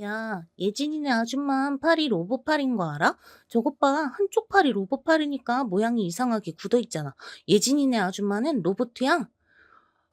야, 예진이네 아줌마 팔이 로봇팔인 거 알아? 저것 봐. 한쪽 팔이 로봇팔이니까 모양이 이상하게 굳어 있잖아. 예진이네 아줌마는 로봇이야.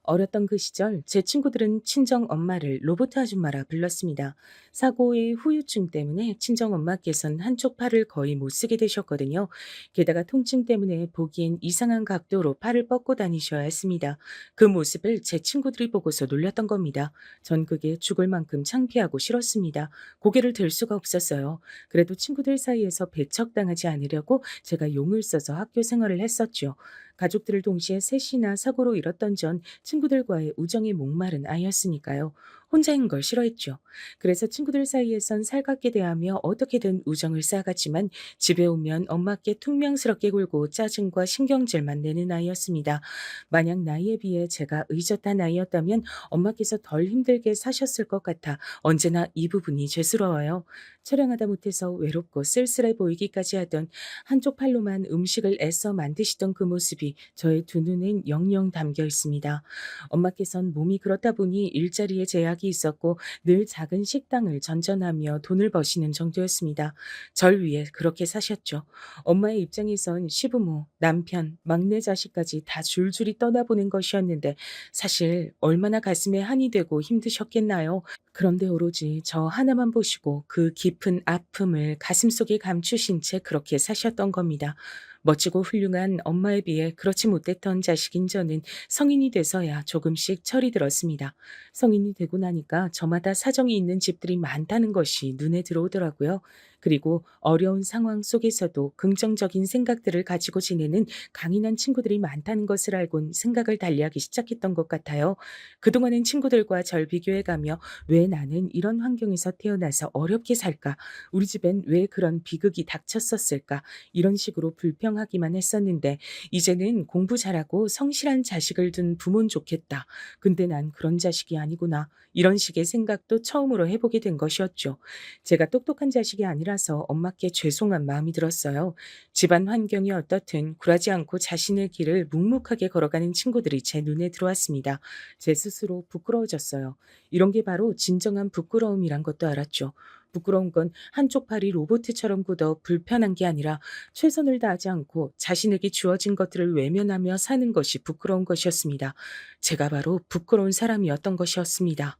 어렸던 그 시절 제 친구들은 친정 엄마를 로봇 아줌마라 불렀습니다. 사고의 후유증 때문에 친정 엄마께서는 한쪽 팔을 거의 못 쓰게 되셨거든요. 게다가 통증 때문에 보기엔 이상한 각도로 팔을 뻗고 다니셔야 했습니다. 그 모습을 제 친구들이 보고서 놀렸던 겁니다. 전 그게 죽을 만큼 창피하고 싫었습니다. 고개를 들 수가 없었어요. 그래도 친구들 사이에서 배척당하지 않으려고 제가 용을 써서 학교 생활을 했었죠. 가족들을 동시에 셋이나 사고로 잃었던 전 친구들과의 우정에 목마른 아이였으니까요. 혼자인 걸 싫어했죠. 그래서 친구들 사이에선 살갑게 대하며 어떻게든 우정을 쌓아갔지만 집에 오면 엄마께 퉁명스럽게 굴고 짜증과 신경질만 내는 아이였습니다. 만약 나이에 비해 제가 의젓한 아이였다면 엄마께서 덜 힘들게 사셨을 것 같아 언제나 이 부분이 죄스러워요. 촬영하다 못해서 외롭고 쓸쓸해 보이기까지 하던 한쪽 팔로만 음식을 애써 만드시던 그 모습이 저의 두 눈엔 영영 담겨 있습니다. 엄마께선 몸이 그렇다 보니 일자리에 제약이 있었고 늘 작은 식당을 전전하며 돈을 버시는 정도였습니다. 절 위해 그렇게 사셨죠. 엄마의 입장에선 시부모, 남편, 막내 자식까지 다 줄줄이 떠나보낸 것이었는데 사실 얼마나 가슴에 한이 되고 힘드셨겠나요? 그런데 오로지 저 하나만 보시고 그 깊은 아픔을 가슴속에 감추신 채 그렇게 사셨던 겁니다. 멋지고 훌륭한 엄마에 비해 그렇지 못했던 자식인 저는 성인이 돼서야 조금씩 철이 들었습니다. 성인이 되고 나니까 저마다 사정이 있는 집들이 많다는 것이 눈에 들어오더라고요. 그리고 어려운 상황 속에서도 긍정적인 생각들을 가지고 지내는 강인한 친구들이 많다는 것을 알곤 생각을 달리하기 시작했던 것 같아요. 그동안은 친구들과 절 비교해가며 왜 나는 이런 환경에서 태어나서 어렵게 살까? 우리 집엔 왜 그런 비극이 닥쳤었을까? 이런 식으로 불평하기만 했었는데 이제는 공부 잘하고 성실한 자식을 둔 부모는 좋겠다. 근데 난 그런 자식이 아니구나. 이런 식의 생각도 처음으로 해보게 된 것이었죠. 제가 똑똑한 자식이 아니라서 엄마께 죄송한 마음이 들었어요. 집안 환경이 어떻든 굴하지 않고 자신의 길을 묵묵하게 걸어가는 친구들이 제 눈에 들어왔습니다. 제 스스로 부끄러워졌어요. 이런 게 바로 진정한 부끄러움이란 것도 알았죠. 부끄러운 건 한쪽 팔이 로봇처럼 굳어 불편한 게 아니라 최선을 다하지 않고 자신에게 주어진 것들을 외면하며 사는 것이 부끄러운 것이었습니다. 제가 바로 부끄러운 사람이었던 것이었습니다.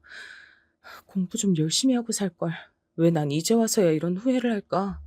공부 좀 열심히 하고 살걸. 왜 난 이제 와서야 이런 후회를 할까?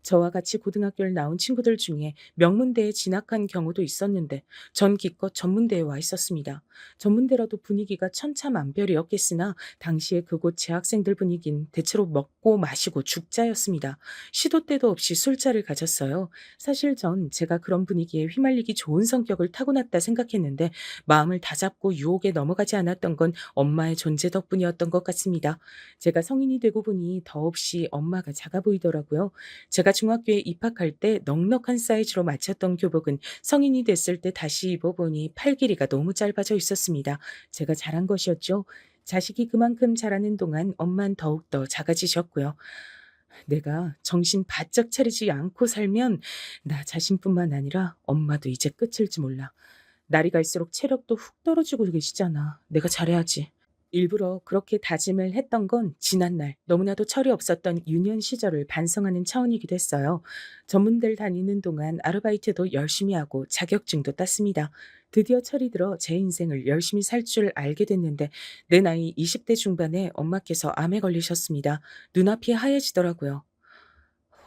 저와 같이 고등학교를 나온 친구들 중에 명문대에 진학한 경우도 있었는데 전 기껏 전문대에 와 있었습니다. 전문대라도 분위기가 천차만별이었겠으나 당시에 그곳 재학생들 분위기는 대체로 먹고 마시고 죽자였습니다. 시도 때도 없이 술자를 가졌어요. 사실 전 제가 그런 분위기에 휘말리기 좋은 성격을 타고났다 생각했는데 마음을 다잡고 유혹에 넘어가지 않았던 건 엄마의 존재 덕분이었던 것 같습니다. 제가 성인이 되고 보니 더없이 엄마가 작아 보이더라고요. 제가 중학교에 입학할 때 넉넉한 사이즈로 맞췄던 교복은 성인이 됐을 때 다시 입어보니 팔 길이가 너무 짧아져 있었습니다. 제가 잘한 것이었죠. 자식이 그만큼 자라는 동안 엄만 더욱더 작아지셨고요. 내가 정신 바짝 차리지 않고 살면 나 자신뿐만 아니라 엄마도 이제 끝일지 몰라. 날이 갈수록 체력도 훅 떨어지고 계시잖아. 내가 잘해야지. 일부러 그렇게 다짐을 했던 건 지난날 너무나도 철이 없었던 유년 시절을 반성하는 차원이기도 했어요. 전문대를 다니는 동안 아르바이트도 열심히 하고 자격증도 땄습니다. 드디어 철이 들어 제 인생을 열심히 살 줄 알게 됐는데 내 나이 20대 중반에 엄마께서 암에 걸리셨습니다. 눈앞이 하얘지더라고요.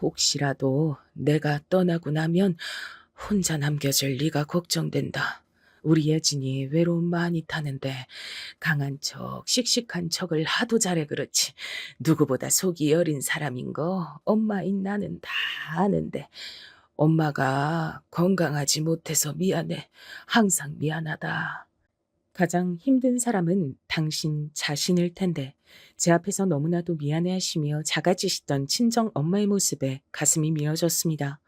혹시라도 내가 떠나고 나면 혼자 남겨질 네가 걱정된다. 우리 예진이 외로움 많이 타는데 강한 척, 씩씩한 척을 하도 잘해 그렇지. 누구보다 속이 여린 사람인 거 엄마인 나는 다 아는데 엄마가 건강하지 못해서 미안해. 항상 미안하다. 가장 힘든 사람은 당신 자신일 텐데 제 앞에서 너무나도 미안해하시며 작아지시던 친정 엄마의 모습에 가슴이 미어졌습니다.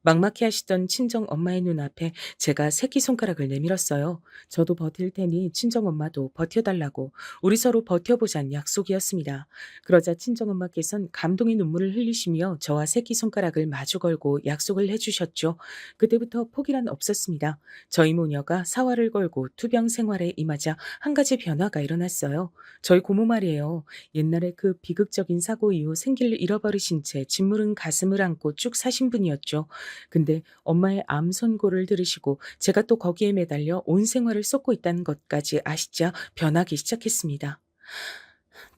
막막해 하시던 친정 엄마의 눈앞에 제가 새끼손가락을 내밀었어요. 저도 버틸 테니 친정 엄마도 버텨달라고 우리 서로 버텨보자는 약속이었습니다. 그러자 친정 엄마께선 감동의 눈물을 흘리시며 저와 새끼손가락을 마주 걸고 약속을 해주셨죠. 그때부터 포기란 없었습니다. 저희 모녀가 사활을 걸고 투병 생활에 임하자 한 가지 변화가 일어났어요. 저희 고모 말이에요. 옛날에 그 비극적인 사고 이후 생기를 잃어버리신 채 짓무른 가슴을 안고 쭉 사신 분이었죠. 근데 엄마의 암 선고를 들으시고 제가 또 거기에 매달려 온 생활을 쏟고 있다는 것까지 아시자 변하기 시작했습니다.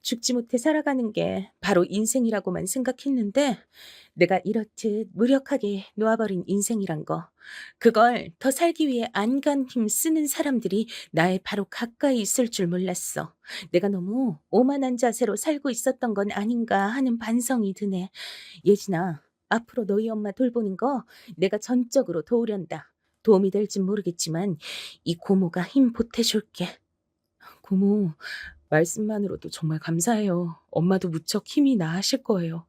죽지 못해 살아가는 게 바로 인생이라고만 생각했는데 내가 이렇듯 무력하게 놓아버린 인생이란 거. 그걸 더 살기 위해 안간 힘 쓰는 사람들이 나의 바로 가까이 있을 줄 몰랐어. 내가 너무 오만한 자세로 살고 있었던 건 아닌가 하는 반성이 드네. 예진아, 앞으로 너희 엄마 돌보는 거 내가 전적으로 도우련다. 도움이 될진 모르겠지만 이 고모가 힘 보태줄게. 고모, 말씀만으로도 정말 감사해요. 엄마도 무척 힘이 나으실 거예요.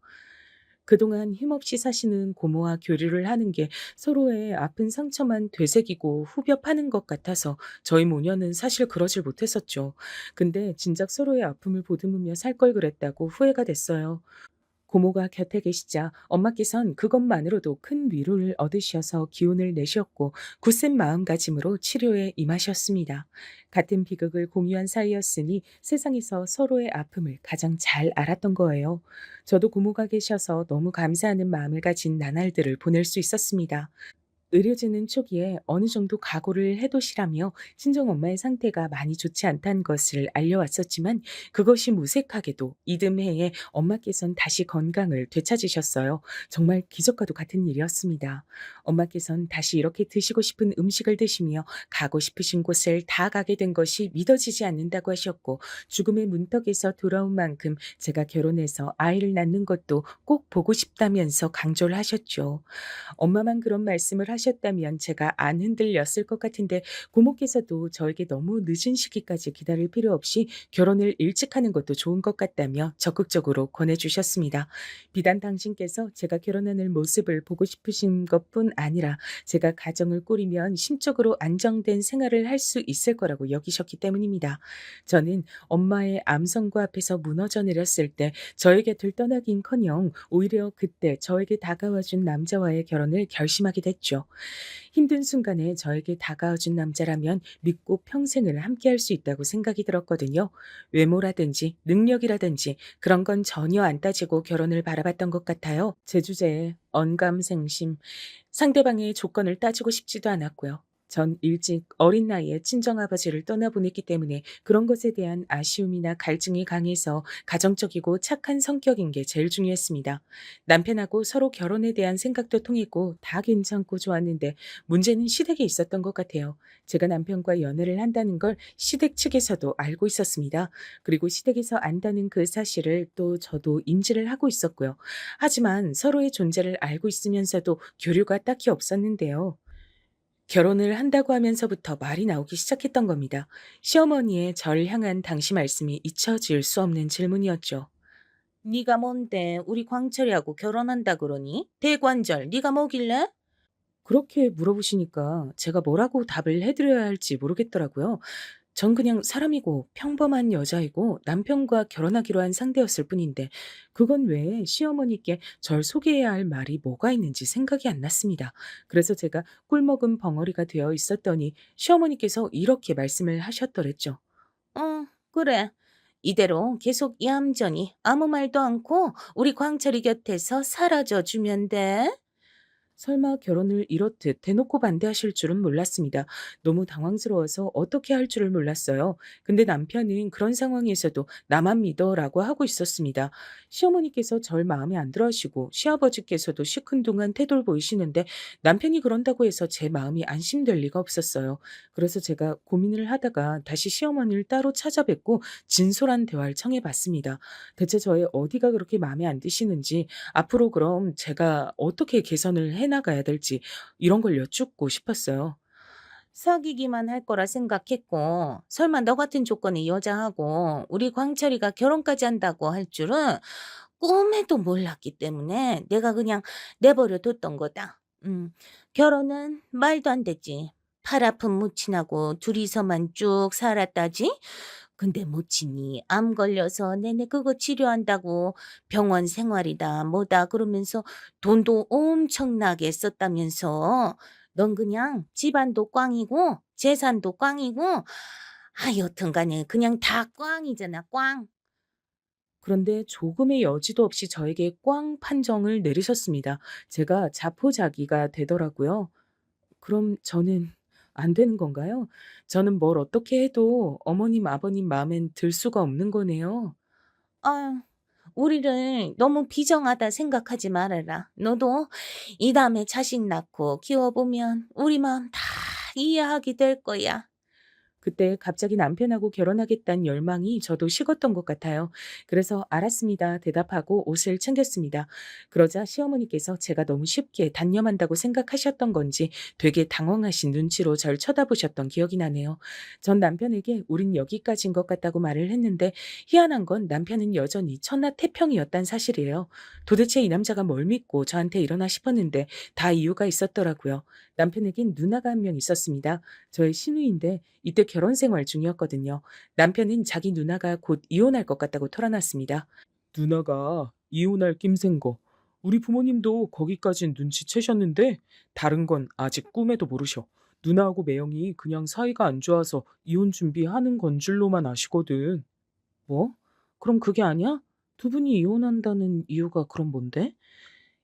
그동안 힘없이 사시는 고모와 교류를 하는 게 서로의 아픈 상처만 되새기고 후벼 파는 것 같아서 저희 모녀는 사실 그러질 못했었죠. 근데 진작 서로의 아픔을 보듬으며 살 걸 그랬다고 후회가 됐어요. 고모가 곁에 계시자 엄마께선 그것만으로도 큰 위로를 얻으셔서 기운을 내셨고 굳센 마음가짐으로 치료에 임하셨습니다. 같은 비극을 공유한 사이였으니 세상에서 서로의 아픔을 가장 잘 알았던 거예요. 저도 고모가 계셔서 너무 감사하는 마음을 가진 나날들을 보낼 수 있었습니다. 의료진은 초기에 어느 정도 각오를 해두시라며 친정엄마의 상태가 많이 좋지 않다는 것을 알려왔었지만 그것이 무색하게도 이듬해에 엄마께선 다시 건강을 되찾으셨어요. 정말 기적과도 같은 일이었습니다. 엄마께선 다시 이렇게 드시고 싶은 음식을 드시며 가고 싶으신 곳을 다 가게 된 것이 믿어지지 않는다고 하셨고 죽음의 문턱에서 돌아온 만큼 제가 결혼해서 아이를 낳는 것도 꼭 보고 싶다면서 강조를 하셨죠. 엄마만 그런 말씀을 하셨다면 제가 안 흔들렸을 것 같은데 고모께서도 저에게 너무 늦은 시기까지 기다릴 필요 없이 결혼을 일찍 하는 것도 좋은 것 같다며 적극적으로 권해주셨습니다. 비단 당신께서 제가 결혼하는 모습을 보고 싶으신 것뿐 아니라 제가 가정을 꾸리면 심적으로 안정된 생활을 할 수 있을 거라고 여기셨기 때문입니다. 저는 엄마의 암 선고 앞에서 무너져 내렸을 때 저의 곁을 떠나긴커녕 오히려 그때 저에게 다가와준 남자와의 결혼을 결심하게 됐죠. 힘든 순간에 저에게 다가와준 남자라면 믿고 평생을 함께할 수 있다고 생각이 들었거든요. 외모라든지 능력이라든지 그런 건 전혀 안 따지고 결혼을 바라봤던 것 같아요. 제 주제에 언감생심, 상대방의 조건을 따지고 싶지도 않았고요. 전 일찍 어린 나이에 친정아버지를 떠나보냈기 때문에 그런 것에 대한 아쉬움이나 갈증이 강해서 가정적이고 착한 성격인 게 제일 중요했습니다. 남편하고 서로 결혼에 대한 생각도 통했고 다 괜찮고 좋았는데 문제는 시댁에 있었던 것 같아요. 제가 남편과 연애를 한다는 걸 시댁 측에서도 알고 있었습니다. 그리고 시댁에서 안다는 그 사실을 또 저도 인지를 하고 있었고요. 하지만 서로의 존재를 알고 있으면서도 교류가 딱히 없었는데요. 결혼을 한다고 하면서부터 말이 나오기 시작했던 겁니다. 시어머니의 절 향한 당시 말씀이 잊혀질 수 없는 질문이었죠. 네가 뭔데 우리 광철이하고 결혼한다 그러니? 대관절 네가 뭐길래? 그렇게 물어보시니까 제가 뭐라고 답을 해드려야 할지 모르겠더라고요. 전 그냥 사람이고 평범한 여자이고 남편과 결혼하기로 한 상대였을 뿐인데 그건 왜 시어머니께 절 소개해야 할 말이 뭐가 있는지 생각이 안 났습니다. 그래서 제가 꿀먹은 벙어리가 되어 있었더니 시어머니께서 이렇게 말씀을 하셨더랬죠. 그래. 이대로 계속 얌전히 아무 말도 않고 우리 광철이 곁에서 사라져 주면 돼. 설마 결혼을 이렇듯 대놓고 반대하실 줄은 몰랐습니다. 너무 당황스러워서 어떻게 할 줄을 몰랐어요. 근데 남편은 그런 상황에서도 나만 믿어라고 하고 있었습니다. 시어머니께서 절 마음에 안 들어 하시고 시아버지께서도 시큰둥한 태도를 보이시는데 남편이 그런다고 해서 제 마음이 안심될 리가 없었어요. 그래서 제가 고민을 하다가 다시 시어머니를 따로 찾아뵙고 진솔한 대화를 청해봤습니다. 대체 저의 어디가 그렇게 마음에 안 드시는지 앞으로 그럼 제가 어떻게 개선을 해나가야 될지 이런 걸 여쭙고 싶었어요. 사귀기만 할 거라 생각했고, 설마 너 같은 조건의 여자하고 우리 광철이가 결혼까지 한다고 할 줄은 꿈에도 몰랐기 때문에 내가 그냥 내버려 뒀던 거다. 결혼은 말도 안 되지. 팔 아픈 모친하고 둘이서만 쭉 살았다지? 근데 모친이 암 걸려서 내내 그거 치료한다고 병원 생활이다 뭐다 그러면서 돈도 엄청나게 썼다면서. 넌 그냥 집안도 꽝이고 재산도 꽝이고 여튼간에 그냥 다 꽝이잖아, 꽝. 그런데 조금의 여지도 없이 저에게 꽝 판정을 내리셨습니다. 제가 자포자기가 되더라고요. 그럼 저는 안 되는 건가요? 저는 뭘 어떻게 해도 어머님, 아버님 마음엔 들 수가 없는 거네요. 아유, 우리를 너무 비정하다 생각하지 말아라. 너도 이 다음에 자식 낳고 키워보면 우리 마음 다 이해하게 될 거야. 그때 갑자기 남편하고 결혼하겠다는 열망이 저도 식었던 것 같아요. 그래서 알았습니다. 대답하고 옷을 챙겼습니다. 그러자 시어머니께서 제가 너무 쉽게 단념한다고 생각하셨던 건지 되게 당황하신 눈치로 절 쳐다보셨던 기억이 나네요. 전 남편에게 우린 여기까지인 것 같다고 말을 했는데 희한한 건 남편은 여전히 천하태평이었단 사실이에요. 도대체 이 남자가 뭘 믿고 저한테 이러나 싶었는데 다 이유가 있었더라고요. 남편에겐 누나가 한 명 있었습니다. 저의 시누이인데 이때 결혼 생활 중이었거든요. 남편은 자기 누나가 곧 이혼할 것 같다고 털어놨습니다. 누나가 이혼할 낌새인 거. 우리 부모님도 거기까진 눈치채셨는데 다른 건 아직 꿈에도 모르셔. 누나하고 매형이 그냥 사이가 안 좋아서 이혼 준비하는 건 줄로만 아시거든. 뭐? 그럼 그게 아니야? 두 분이 이혼한다는 이유가 그럼 뭔데?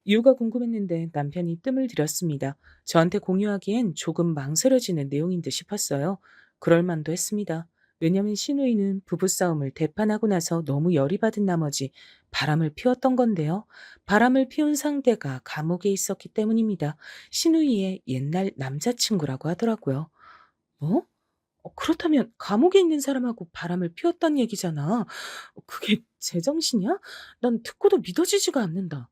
이유가 궁금했는데 남편이 뜸을 들였습니다. 저한테 공유하기엔 조금 망설여지는 내용인 듯 싶었어요. 그럴 만도 했습니다. 왜냐면 시누이는 부부싸움을 대판하고 나서 너무 열이 받은 나머지 바람을 피웠던 건데요. 바람을 피운 상대가 감옥에 있었기 때문입니다. 시누이의 옛날 남자친구라고 하더라고요. 뭐? 그렇다면 감옥에 있는 사람하고 바람을 피웠단 얘기잖아. 그게 제정신이야? 난 듣고도 믿어지지가 않는다.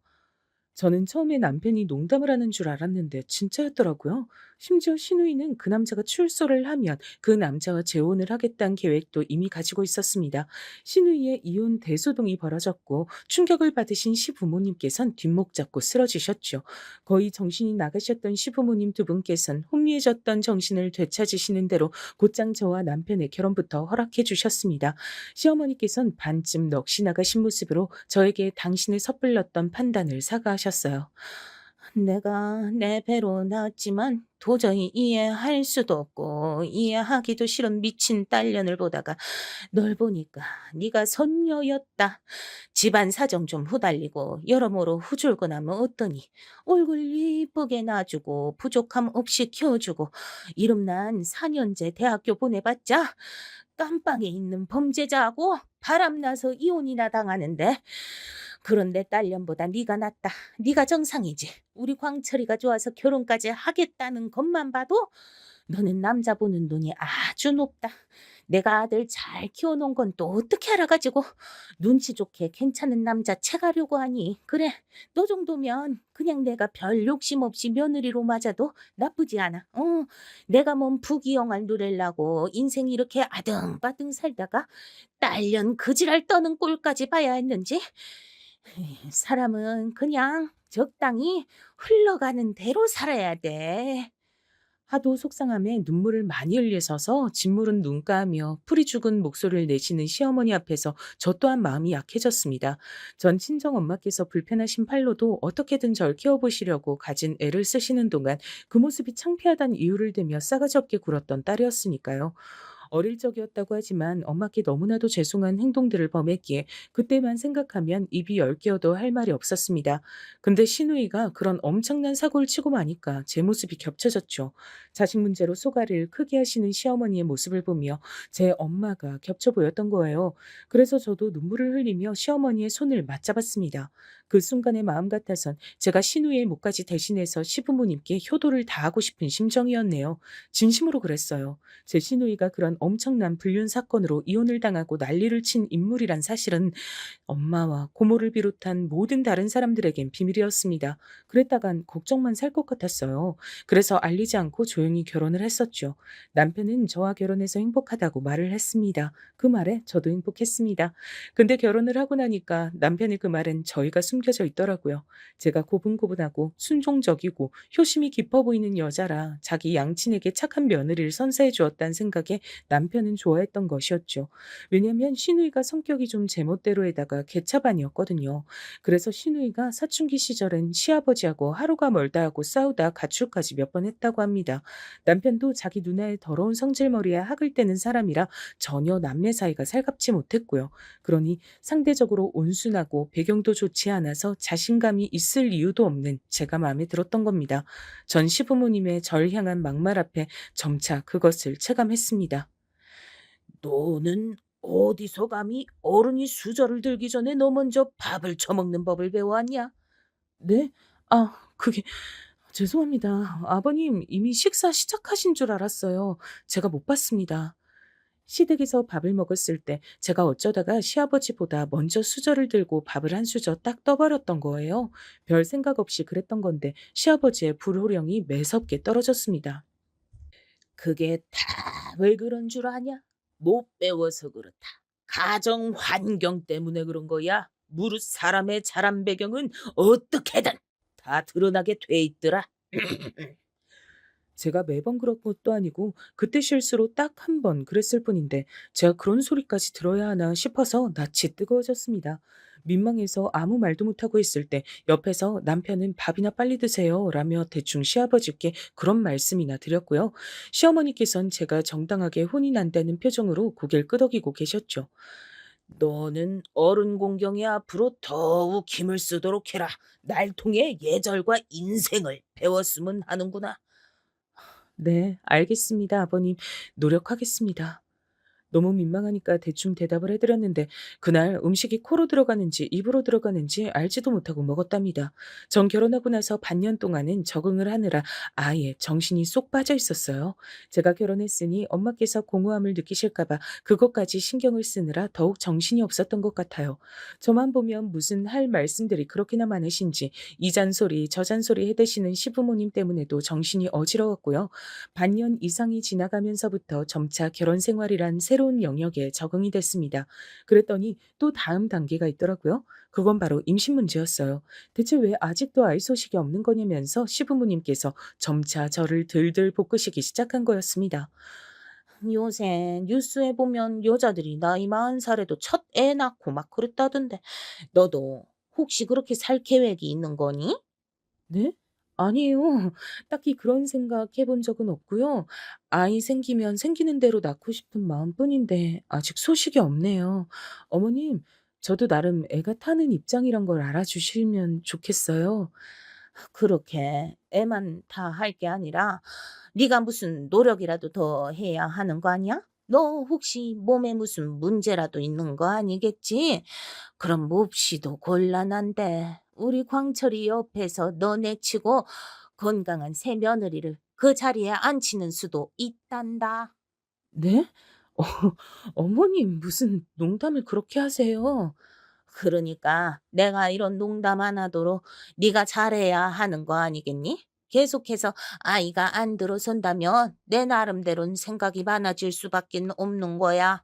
저는 처음에 남편이 농담을 하는 줄 알았는데 진짜였더라고요. 심지어 시누이는 그 남자가 출소를 하면 그 남자와 재혼을 하겠다는 계획도 이미 가지고 있었습니다. 시누이의 이혼 대소동이 벌어졌고 충격을 받으신 시부모님께선 뒷목 잡고 쓰러지셨죠. 거의 정신이 나가셨던 시부모님 두 분께선 혼미해졌던 정신을 되찾으시는 대로 곧장 저와 남편의 결혼부터 허락해 주셨습니다. 시어머니께선 반쯤 넋이 나가신 모습으로 저에게 당신을 섣불렀던 판단을 사과하셨어요. 내가 내 배로 낳았지만 도저히 이해할 수도 없고 이해하기도 싫은 미친 딸년을 보다가 널 보니까 네가 선녀였다. 집안 사정 좀 후달리고 여러모로 후줄근하면 어떠니. 얼굴 이쁘게 놔주고 부족함 없이 키워주고 이름난 4년제 대학교 보내봤자 깜빵에 있는 범죄자하고 바람나서 이혼이나 당하는데. 그런데 딸년보다 네가 낫다. 네가 정상이지. 우리 광철이가 좋아서 결혼까지 하겠다는 것만 봐도 너는 남자 보는 눈이 아주 높다. 내가 아들 잘 키워놓은 건 또 어떻게 알아가지고 눈치 좋게 괜찮은 남자 채가려고 하니. 그래, 너 정도면 그냥 내가 별 욕심 없이 며느리로 맞아도 나쁘지 않아. 내가 뭔 부귀영화를 누리려고 인생 이렇게 아등바등 살다가 딸년 그지랄 떠는 꼴까지 봐야 했는지. 사람은 그냥 적당히 흘러가는 대로 살아야 돼. 하도 속상함에 눈물을 많이 흘리셔서 진물은 눈가하며 풀이 죽은 목소리를 내시는 시어머니 앞에서 저 또한 마음이 약해졌습니다. 전 친정 엄마께서 불편하신 팔로도 어떻게든 절 키워보시려고 가진 애를 쓰시는 동안 그 모습이 창피하다는 이유를 대며 싸가지 없게 굴었던 딸이었으니까요. 어릴 적이었다고 하지만 엄마께 너무나도 죄송한 행동들을 범했기에 그때만 생각하면 입이 열 개어도 할 말이 없었습니다. 근데 시누이가 그런 엄청난 사고를 치고 마니까 제 모습이 겹쳐졌죠. 자식 문제로 소가를 크게 하시는 시어머니의 모습을 보며 제 엄마가 겹쳐 보였던 거예요. 그래서 저도 눈물을 흘리며 시어머니의 손을 맞잡았습니다. 그 순간의 마음 같아선 제가 신우이의 목까지 대신해서 시부모님께 효도를 다하고 싶은 심정이었네요. 진심으로 그랬어요. 제 시누이가 그런 엄청난 불륜 사건으로 이혼을 당하고 난리를 친 인물이란 사실은 엄마와 고모를 비롯한 모든 다른 사람들에겐 비밀이었습니다. 그랬다간 걱정만 살 것 같았어요. 그래서 알리지 않고 조용히 결혼을 했었죠. 남편은 저와 결혼해서 행복하다고 말을 했습니다. 그 말에 저도 행복했습니다. 근데 결혼을 하고 나니까 남편의 그 말엔 저희가 숨겨져 있더라고요. 제가 고분고분하고 순종적이고 효심이 깊어 보이는 여자라 자기 양친에게 착한 며느리를 선사해 주었다는 생각에 남편은 좋아했던 것이었죠. 왜냐면 시누이가 성격이 좀 제멋대로에다가 개차반이었거든요. 그래서 시누이가 사춘기 시절엔 시아버지하고 하루가 멀다 하고 싸우다 가출까지 몇 번 했다고 합니다. 남편도 자기 누나의 더러운 성질머리에 학을 떼는 사람이라 전혀 남매 사이가 살갑지 못했고요. 그러니 상대적으로 온순하고 배경도 좋지 않아서 자신감이 있을 이유도 없는 제가 마음에 들었던 겁니다. 전 시부모님의 절 향한 막말 앞에 점차 그것을 체감했습니다. 너는 어디서 감히 어른이 수저를 들기 전에 너 먼저 밥을 처먹는 법을 배워왔냐? 네? 그게 죄송합니다. 아버님 이미 식사 시작하신 줄 알았어요. 제가 못 봤습니다. 시댁에서 밥을 먹었을 때 제가 어쩌다가 시아버지보다 먼저 수저를 들고 밥을 한 수저 딱 떠버렸던 거예요. 별 생각 없이 그랬던 건데 시아버지의 불호령이 매섭게 떨어졌습니다. 그게 다 왜 그런 줄 아냐? 못 배워서 그렇다. 가정 환경 때문에 그런 거야. 무릇 사람의 자란 배경은 어떻게든 다 드러나게 돼 있더라. 제가 매번 그런 것도 아니고 그때 실수로 딱 한 번 그랬을 뿐인데 제가 그런 소리까지 들어야 하나 싶어서 낯이 뜨거워졌습니다. 민망해서 아무 말도 못하고 있을 때 옆에서 남편은 밥이나 빨리 드세요 라며 대충 시아버지께 그런 말씀이나 드렸고요. 시어머니께선 제가 정당하게 혼이 난다는 표정으로 고개를 끄덕이고 계셨죠. 너는 어른 공경에 앞으로 더욱 힘을 쓰도록 해라. 날 통해 예절과 인생을 배웠으면 하는구나. 네, 알겠습니다, 아버님. 노력하겠습니다. 너무 민망하니까 대충 대답을 해드렸는데 그날 음식이 코로 들어가는지 입으로 들어가는지 알지도 못하고 먹었답니다. 전 결혼하고 나서 반년 동안은 적응을 하느라 아예 정신이 쏙 빠져 있었어요. 제가 결혼했으니 엄마께서 공허함을 느끼실까봐 그것까지 신경을 쓰느라 더욱 정신이 없었던 것 같아요. 저만 보면 무슨 할 말씀들이 그렇게나 많으신지 이 잔소리 저 잔소리 해대시는 시부모님 때문에도 정신이 어지러웠고요. 반년 이상이 지나가면서부터 점차 결혼 생활이란 새로운 영역에 적응이 됐습니다. 그랬더니 또 다음 단계가 있더라고요. 그건 바로 임신 문제였어요. 대체 왜 아직도 아이 소식이 없는 거냐면서 시부모님께서 점차 저를 들들 볶으시기 시작한 거였습니다. 요새 뉴스에 보면 여자들이 나이 40살에도 첫 애 낳고 막 그랬다던데 너도 혹시 그렇게 살 계획이 있는 거니? 네? 아니에요. 딱히 그런 생각 해본 적은 없고요. 아이 생기면 생기는 대로 낳고 싶은 마음뿐인데 아직 소식이 없네요. 어머님, 저도 나름 애가 타는 입장이란 걸 알아주시면 좋겠어요. 그렇게 애만 다 할 게 아니라 네가 무슨 노력이라도 더 해야 하는 거 아니야? 너 혹시 몸에 무슨 문제라도 있는 거 아니겠지? 그럼 몹시도 곤란한데 우리 광철이 옆에서 너네 치고 건강한 새 며느리를 그 자리에 앉히는 수도 있단다. 네? 어, 어머님 무슨 농담을 그렇게 하세요? 그러니까 내가 이런 농담 안 하도록 네가 잘해야 하는 거 아니겠니? 계속해서 아이가 안 들어선다면 내 나름대로는 생각이 많아질 수밖에 없는 거야.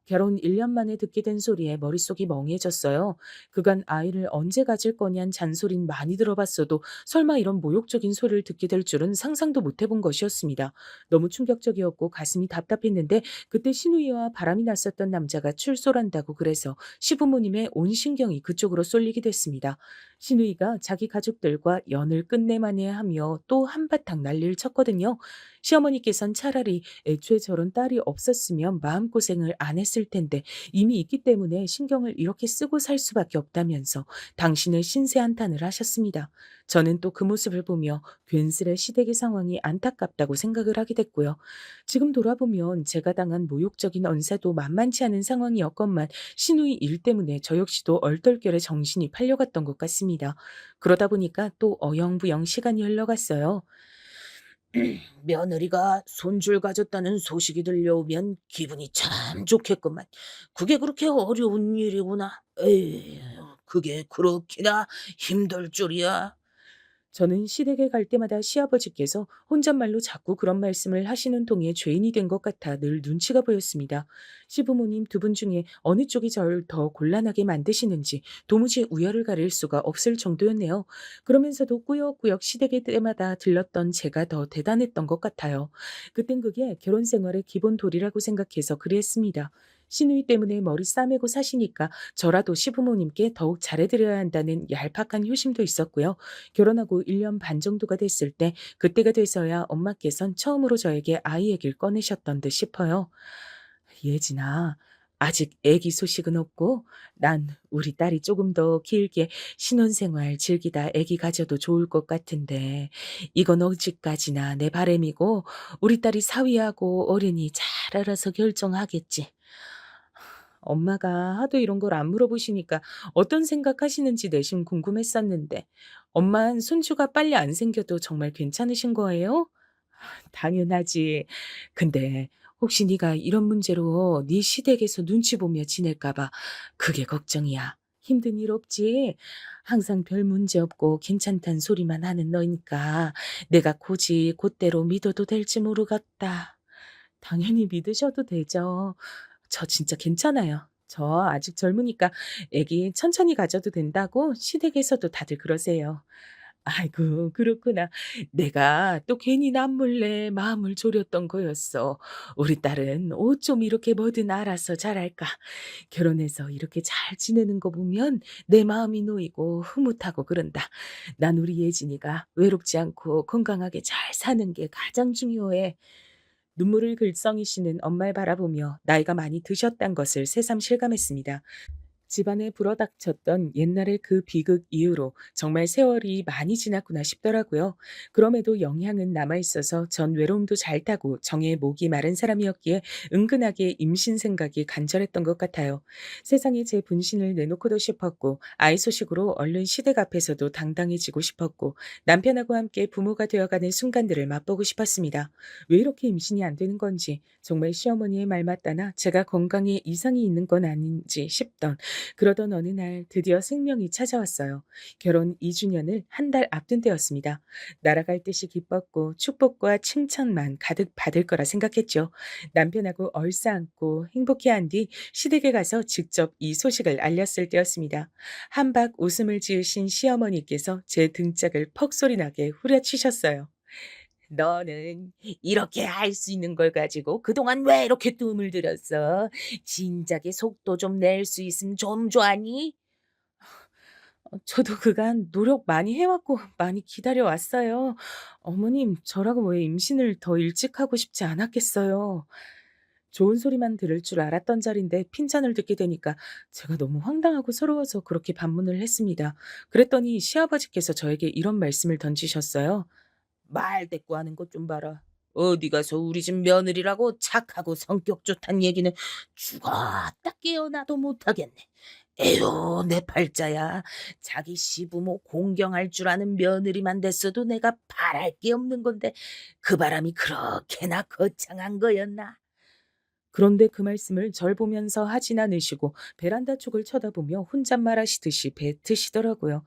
결혼 1년 만에 듣게 된 소리에 머릿속이 멍해졌어요. 그간 아이를 언제 가질 거냔 잔소린 많이 들어봤어도 설마 이런 모욕적인 소리를 듣게 될 줄은 상상도 못 해본 것이었습니다. 너무 충격적이었고 가슴이 답답했는데 그때 신우이와 바람이 났었던 남자가 출소란다고 그래서 시부모님의 온 신경이 그쪽으로 쏠리게 됐습니다. 신우이가 자기 가족들과 연을 끝내만해 하며 또 한바탕 난리를 쳤거든요. 시어머니께선 차라리 애초에 저런 딸이 없었으면 마음고생을 안 했을 텐데 이미 있기 때문에 신경을 이렇게 쓰고 살 수밖에 없다면서 당신의 신세 한탄을 하셨습니다. 저는 또 그 모습을 보며 괜스레 시댁의 상황이 안타깝다고 생각을 하게 됐고요. 지금 돌아보면 제가 당한 모욕적인 언사도 만만치 않은 상황이었건만 시누이 일 때문에 저 역시도 얼떨결에 정신이 팔려갔던 것 같습니다. 그러다 보니까 또 어영부영 시간이 흘러갔어요. 며느리가 손주를 가졌다는 소식이 들려오면 기분이 참 좋겠구만. 그게 그렇게 어려운 일이구나. 에이, 그게 그렇게나 힘들 줄이야. 저는 시댁에 갈 때마다 시아버지께서 혼잣말로 자꾸 그런 말씀을 하시는 통에 죄인이 된 것 같아 늘 눈치가 보였습니다. 시부모님 두 분 중에 어느 쪽이 저를 더 곤란하게 만드시는지 도무지 우열을 가릴 수가 없을 정도였네요. 그러면서도 꾸역꾸역 시댁에 때마다 들렀던 제가 더 대단했던 것 같아요. 그땐 그게 결혼 생활의 기본 도리라고 생각해서 그랬습니다. 시누이 때문에 머리 싸매고 사시니까 저라도 시부모님께 더욱 잘해드려야 한다는 얄팍한 효심도 있었고요. 결혼하고 1년 반 정도가 됐을 때 그때가 돼서야 엄마께선 처음으로 저에게 아이 얘기를 꺼내셨던 듯 싶어요. 예진아, 아직 애기 소식은 없고 난 우리 딸이 조금 더 길게 신혼생활 즐기다 애기 가져도 좋을 것 같은데 이건 어디까지나 내 바람이고 우리 딸이 사위하고 어른이 잘 알아서 결정하겠지. 엄마가 하도 이런 걸 안 물어보시니까 어떤 생각하시는지 내심 궁금했었는데 엄만 손주가 빨리 안 생겨도 정말 괜찮으신 거예요? 당연하지. 근데 혹시 네가 이런 문제로 네 시댁에서 눈치 보며 지낼까 봐 그게 걱정이야. 힘든 일 없지? 항상 별 문제 없고 괜찮단 소리만 하는 너니까 내가 굳이 곧대로 믿어도 될지 모르겠다. 당연히 믿으셔도 되죠. 저 진짜 괜찮아요. 저 아직 젊으니까 애기 천천히 가져도 된다고 시댁에서도 다들 그러세요. 아이고, 그렇구나. 내가 또 괜히 남몰래 마음을 졸였던 거였어. 우리 딸은 어쩜 이렇게 뭐든 알아서 잘할까. 결혼해서 이렇게 잘 지내는 거 보면 내 마음이 놓이고 흐뭇하고 그런다. 난 우리 예진이가 외롭지 않고 건강하게 잘 사는 게 가장 중요해. 눈물을 글썽이시는 엄마를 바라보며 나이가 많이 드셨단 것을 새삼 실감했습니다. 집안에 불어닥쳤던 옛날의 그 비극 이후로 정말 세월이 많이 지났구나 싶더라고요. 그럼에도 영향은 남아있어서 전 외로움도 잘 타고 정에 목이 마른 사람이었기에 은근하게 임신 생각이 간절했던 것 같아요. 세상에 제 분신을 내놓고도 싶었고 아이 소식으로 얼른 시댁 앞에서도 당당해지고 싶었고 남편하고 함께 부모가 되어가는 순간들을 맛보고 싶었습니다. 왜 이렇게 임신이 안 되는 건지 정말 시어머니의 말 맞다나 제가 건강에 이상이 있는 건 아닌지 싶던 그러던 어느 날 드디어 생명이 찾아왔어요. 결혼 2주년을 한 달 앞둔 때였습니다. 날아갈 듯이 기뻤고 축복과 칭찬만 가득 받을 거라 생각했죠. 남편하고 얼싸안고 행복해한 뒤 시댁에 가서 직접 이 소식을 알렸을 때였습니다. 한박 웃음을 지으신 시어머니께서 제 등짝을 퍽 소리나게 후려치셨어요. 너는 이렇게 할 수 있는 걸 가지고 그동안 왜 이렇게 뜸을 들였어? 진작에 속도 좀 낼 수 있으면 좀 좋아하니? 저도 그간 노력 많이 해왔고 많이 기다려왔어요. 어머님, 저라고 왜 임신을 더 일찍 하고 싶지 않았겠어요. 좋은 소리만 들을 줄 알았던 자리인데 핀잔을 듣게 되니까 제가 너무 황당하고 서러워서 그렇게 반문을 했습니다. 그랬더니 시아버지께서 저에게 이런 말씀을 던지셨어요. 말 대꾸하는 것 좀 봐라. 어디 가서 우리 집 며느리라고 착하고 성격 좋단 얘기는 죽었다 깨어나도 못하겠네. 에휴, 내 팔자야. 자기 시부모 공경할 줄 아는 며느리만 됐어도 내가 바랄 게 없는 건데 그 바람이 그렇게나 거창한 거였나? 그런데 그 말씀을 절 보면서 하진 않으시고 베란다 쪽을 쳐다보며 혼잣말 하시듯이 뱉으시더라고요.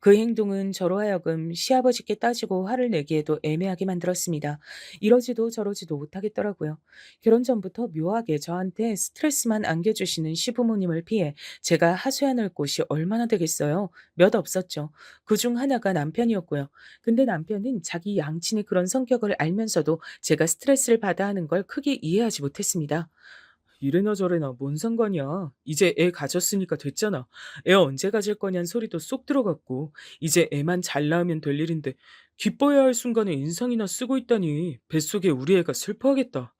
그 행동은 저로 하여금 시아버지께 따지고 화를 내기에도 애매하게 만들었습니다. 이러지도 저러지도 못하겠더라고요. 결혼 전부터 묘하게 저한테 스트레스만 안겨주시는 시부모님을 피해 제가 하소연할 곳이 얼마나 되겠어요. 몇 없었죠. 그중 하나가 남편이었고요. 근데 남편은 자기 양친의 그런 성격을 알면서도 제가 스트레스를 받아 하는 걸 크게 이해하지 못했습니다. 이래나 저래나 뭔 상관이야. 이제 애 가졌으니까 됐잖아. 애 언제 가질 거냔 소리도 쏙 들어갔고 이제 애만 잘 낳으면 될 일인데 기뻐해야 할 순간에 인상이나 쓰고 있다니 뱃속에 우리 애가 슬퍼하겠다.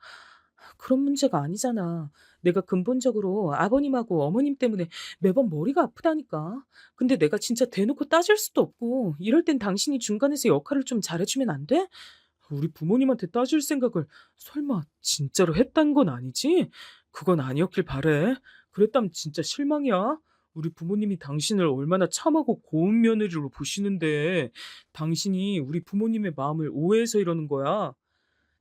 그런 문제가 아니잖아. 내가 근본적으로 아버님하고 어머님 때문에 매번 머리가 아프다니까. 근데 내가 진짜 대놓고 따질 수도 없고 이럴 땐 당신이 중간에서 역할을 좀 잘해주면 안 돼? 우리 부모님한테 따질 생각을 설마 진짜로 했단 건 아니지? 그건 아니었길 바래. 그랬다면 진짜 실망이야. 우리 부모님이 당신을 얼마나 참하고 고운 며느리로 보시는데 당신이 우리 부모님의 마음을 오해해서 이러는 거야.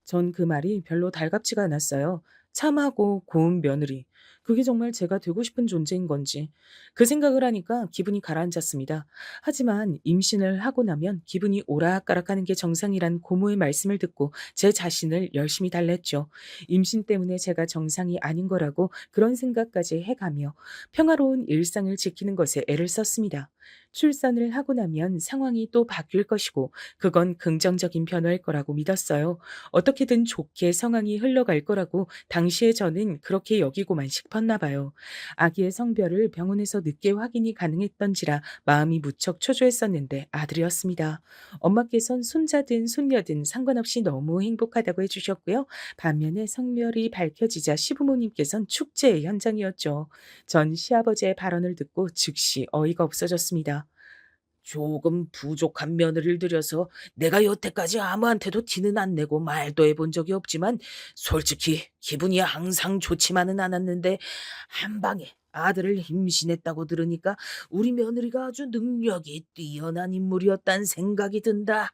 전 그 말이 별로 달갑지가 않았어요. 참하고 고운 며느리. 그게 정말 제가 되고 싶은 존재인 건지. 그 생각을 하니까 기분이 가라앉았습니다. 하지만 임신을 하고 나면 기분이 오락가락하는 게 정상이란 고모의 말씀을 듣고 제 자신을 열심히 달랬죠. 임신 때문에 제가 정상이 아닌 거라고 그런 생각까지 해가며 평화로운 일상을 지키는 것에 애를 썼습니다. 출산을 하고 나면 상황이 또 바뀔 것이고 그건 긍정적인 변화일 거라고 믿었어요. 어떻게든 좋게 상황이 흘러갈 거라고 당시에 저는 그렇게 여기고만 싶었나 봐요. 아기의 성별을 병원에서 늦게 확인이 가능했던지라 마음이 무척 초조했었는데 아들이었습니다. 엄마께선 손자든 손녀든 상관없이 너무 행복하다고 해주셨고요. 반면에 성별이 밝혀지자 시부모님께선 축제의 현장이었죠. 전 시아버지의 발언을 듣고 즉시 어이가 없어졌습니다. 조금 부족한 며느리를 들여서 내가 여태까지 아무한테도 티는 안 내고 말도 해본 적이 없지만 솔직히 기분이 항상 좋지만은 않았는데 한 방에 아들을 임신했다고 들으니까 우리 며느리가 아주 능력이 뛰어난 인물이었단 생각이 든다.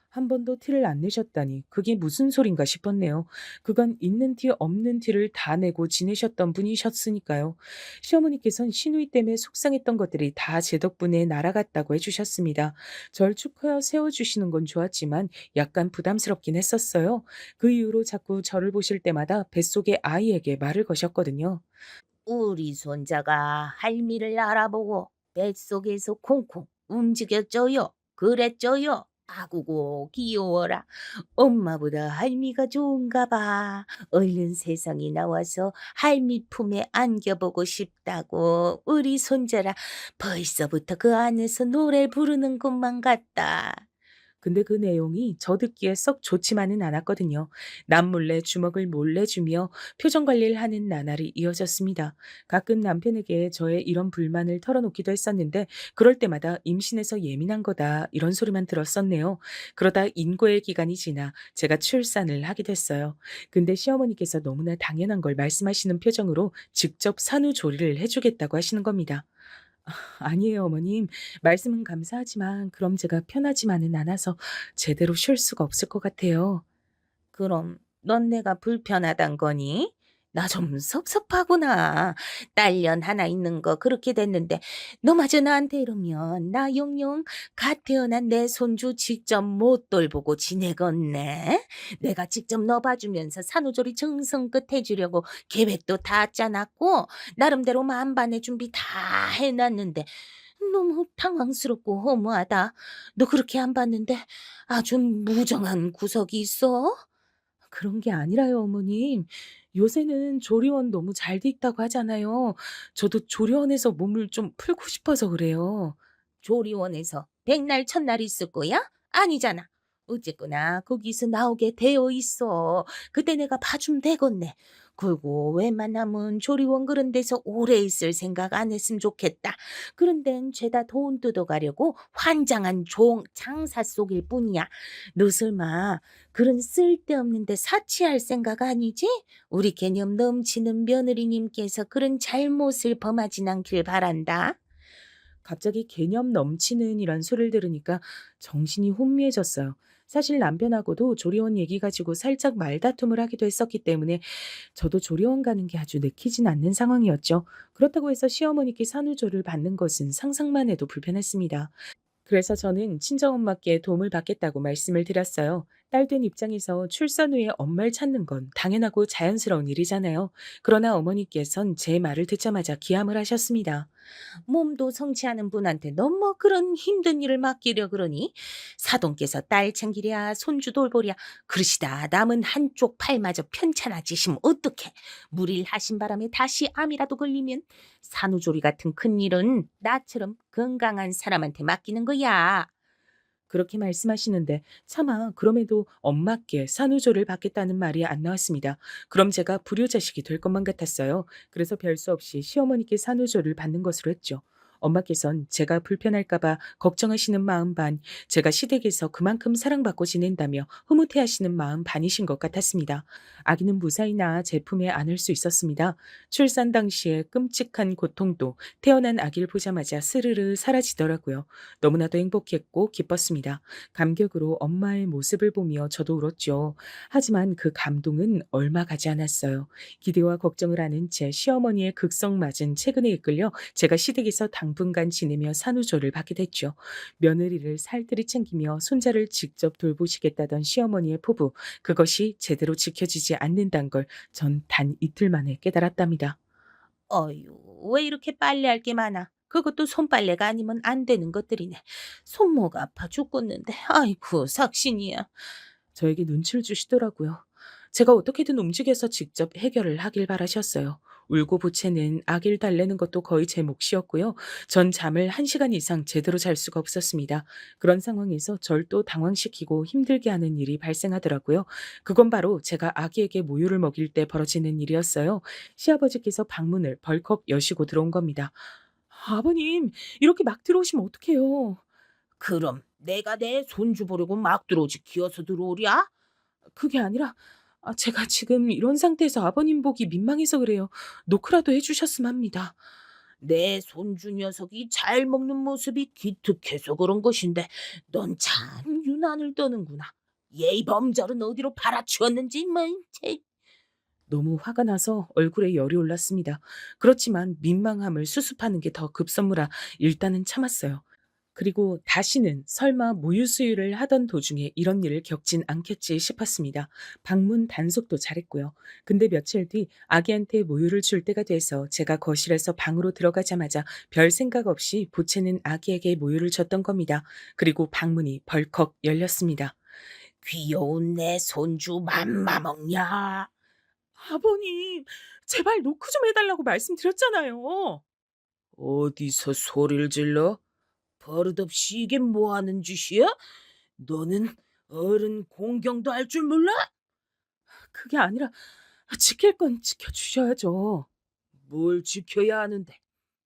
한 번도 티를 안 내셨다니 그게 무슨 소린가 싶었네요. 그간 있는 티 없는 티를 다 내고 지내셨던 분이셨으니까요. 시어머니께선 시누이 때문에 속상했던 것들이 다 제 덕분에 날아갔다고 해주셨습니다. 절 축하여 세워주시는 건 좋았지만 약간 부담스럽긴 했었어요. 그 이후로 자꾸 저를 보실 때마다 뱃속의 아이에게 말을 거셨거든요. 우리 손자가 할미를 알아보고 뱃속에서 콩콩 움직였죠요. 그랬죠요. 아구고 귀여워라. 엄마보다 할미가 좋은가 봐. 얼른 세상에 나와서 할미 품에 안겨보고 싶다고. 우리 손자라 벌써부터 그 안에서 노래 부르는 것만 같다. 근데 그 내용이 저 듣기에 썩 좋지만은 않았거든요. 남몰래 주먹을 몰래 주며 표정 관리를 하는 나날이 이어졌습니다. 가끔 남편에게 저의 이런 불만을 털어놓기도 했었는데 그럴 때마다 임신해서 예민한 거다 이런 소리만 들었었네요. 그러다 인고의 기간이 지나 제가 출산을 하게 됐어요. 근데 시어머니께서 너무나 당연한 걸 말씀하시는 표정으로 직접 산후조리를 해주겠다고 하시는 겁니다. 아니에요, 어머님. 말씀은 감사하지만 그럼 제가 편하지만은 않아서 제대로 쉴 수가 없을 것 같아요. 그럼 넌 내가 불편하단 거니? 나 좀 섭섭하구나. 딸년 하나 있는 거 그렇게 됐는데 너마저 나한테 이러면 나 영영 갓 태어난 내 손주 직접 못 돌보고 지내겠네. 내가 직접 너 봐주면서 산후조리 정성껏 해주려고 계획도 다 짜놨고 나름대로 만반의 준비 다 해놨는데 너무 당황스럽고 허무하다. 너 그렇게 안 봤는데 아주 무정한 구석이 있어? 그런 게 아니라요, 어머님. 요새는 조리원 너무 잘 돼 있다고 하잖아요. 저도 조리원에서 몸을 좀 풀고 싶어서 그래요. 조리원에서 백날 첫날 있을 거야? 아니잖아. 어쨌거나 거기서 나오게 되어 있어. 그때 내가 봐주면 되겠네. 그리고 웬만하면 조리원 그런 데서 오래 있을 생각 안 했으면 좋겠다. 그런 데는 죄다 돈 뜯어가려고 환장한 장사 속일 뿐이야. 너 설마 그런 쓸데없는 데 사치할 생각 아니지? 우리 개념 넘치는 며느리님께서 그런 잘못을 범하진 않길 바란다. 갑자기 개념 넘치는 이란 소리를 들으니까 정신이 혼미해졌어요. 사실 남편하고도 조리원 얘기 가지고 살짝 말다툼을 하기도 했었기 때문에 저도 조리원 가는 게 아주 내키진 않는 상황이었죠. 그렇다고 해서 시어머니께 산후조를 받는 것은 상상만 해도 불편했습니다. 그래서 저는 친정엄마께 도움을 받겠다고 말씀을 드렸어요. 딸된 입장에서 출산 후에 엄마를 찾는 건 당연하고 자연스러운 일이잖아요. 그러나 어머니께선 제 말을 듣자마자 기함을 하셨습니다. 몸도 성치 않은 분한테 너무 그런 힘든 일을 맡기려 그러니 사돈께서 딸 챙기랴 손주 돌보랴 그러시다 남은 한쪽 팔마저 편찮아지시면 어떡해. 무리를 하신 바람에 다시 암이라도 걸리면 산후조리 같은 큰일은 나처럼 건강한 사람한테 맡기는 거야. 그렇게 말씀하시는데 차마 그럼에도 엄마께 산후조를 받겠다는 말이 안 나왔습니다. 그럼 제가 불효자식이 될 것만 같았어요. 그래서 별 수 없이 시어머니께 산후조를 받는 것으로 했죠. 엄마께선 제가 불편할까 봐 걱정하시는 마음 반, 제가 시댁에서 그만큼 사랑받고 지낸다며 흐뭇해하시는 마음 반이신 것 같았습니다. 아기는 무사히 낳아 제품에 안을 수 있었습니다. 출산 당시에 끔찍한 고통도 태어난 아기를 보자마자 스르르 사라지더라고요. 너무나도 행복했고 기뻤습니다. 감격으로 엄마의 모습을 보며 저도 울었죠. 하지만 그 감동은 얼마 가지 않았어요. 기대와 걱정을 하는 제 시어머니의 극성맞은 최근에 이끌려 제가 시댁에서 당분간 지내며 산후조를 받게 됐죠. 며느리를 살뜰히 챙기며 손자를 직접 돌보시겠다던 시어머니의 포부, 그것이 제대로 지켜지지 않는다는 걸 전 단 이틀 만에 깨달았답니다. 어휴, 왜 이렇게 빨래할 게 많아? 그것도 손빨래가 아니면 안 되는 것들이네. 손목 아파 죽겠는데. 아이고, 삭신이야. 저에게 눈치를 주시더라고요. 제가 어떻게든 움직여서 직접 해결을 하길 바라셨어요. 울고 보채는 아기를 달래는 것도 거의 제 몫이었고요. 전 잠을 1시간 이상 제대로 잘 수가 없었습니다. 그런 상황에서 절 또 당황시키고 힘들게 하는 일이 발생하더라고요. 그건 바로 제가 아기에게 모유를 먹일 때 벌어지는 일이었어요. 시아버지께서 방문을 벌컥 여시고 들어온 겁니다. 아버님, 이렇게 막 들어오시면 어떡해요? 그럼 내가 내 손주 보려고 막 들어오지 기어서 들어오랴? 그게 아니라 제가 지금 이런 상태에서 아버님 보기 민망해서 그래요. 노크라도 해 주셨으면 합니다. 내 손주 녀석이 잘 먹는 모습이 기특해서 그런 것인데 넌 참 유난을 떠는구나. 예의 범절은 어디로 팔아치웠는지 뭐. 쟤. 너무 화가 나서 얼굴에 열이 올랐습니다. 그렇지만 민망함을 수습하는 게 더 급선무라 일단은 참았어요. 그리고 다시는 설마 모유 수유를 하던 도중에 이런 일을 겪진 않겠지 싶었습니다. 방문 단속도 잘했고요. 근데 며칠 뒤 아기한테 모유를 줄 때가 돼서 제가 거실에서 방으로 들어가자마자 별 생각 없이 보채는 아기에게 모유를 줬던 겁니다. 그리고 방문이 벌컥 열렸습니다. 귀여운 내 손주 맘마 먹냐? 아버님, 제발 노크 좀 해달라고 말씀드렸잖아요. 어디서 소리를 질러? 버릇없이 이게 뭐 하는 짓이야? 너는 어른 공경도 할 줄 몰라? 그게 아니라 지킬 건 지켜주셔야죠. 뭘 지켜야 하는데?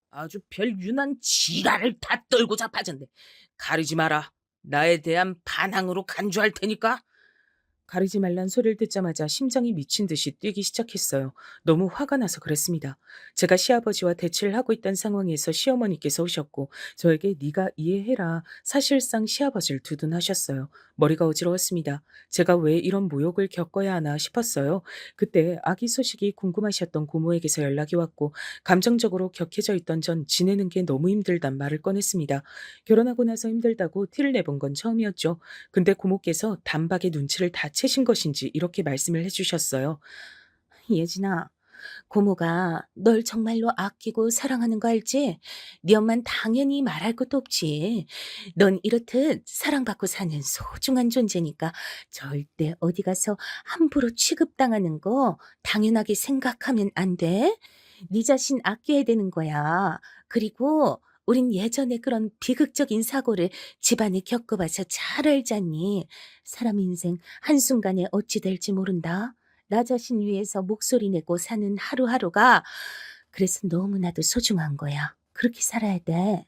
아주 별 유난 지랄을 다 떨고 자빠졌네. 가리지 마라. 나에 대한 반항으로 간주할 테니까. 가리지 말란 소리를 듣자마자 심장이 미친 듯이 뛰기 시작했어요. 너무 화가 나서 그랬습니다. 제가 시아버지와 대치를 하고 있던 상황에서 시어머니께서 오셨고 저에게 네가 이해해라. 사실상 시아버지를 두둔하셨어요. 머리가 어지러웠습니다. 제가 왜 이런 모욕을 겪어야 하나 싶었어요. 그때 아기 소식이 궁금하셨던 고모에게서 연락이 왔고 감정적으로 격해져 있던 전 지내는 게 너무 힘들단 말을 꺼냈습니다. 결혼하고 나서 힘들다고 티를 내본 건 처음이었죠. 근데 고모께서 단박에 눈치를 다 채신 것인지 이렇게 말씀을 해주셨어요. 예진아, 고모가 널 정말로 아끼고 사랑하는 거 알지? 네 엄만 당연히 말할 것도 없지. 넌 이렇듯 사랑받고 사는 소중한 존재니까 절대 어디 가서 함부로 취급당하는 거 당연하게 생각하면 안 돼. 네 자신 아껴야 되는 거야. 그리고 우린 예전에 그런 비극적인 사고를 집안에 겪어봐서 잘 알잖니. 사람 인생 한순간에 어찌 될지 모른다. 나 자신 위해서 목소리 내고 사는 하루하루가 그래서 너무나도 소중한 거야. 그렇게 살아야 돼.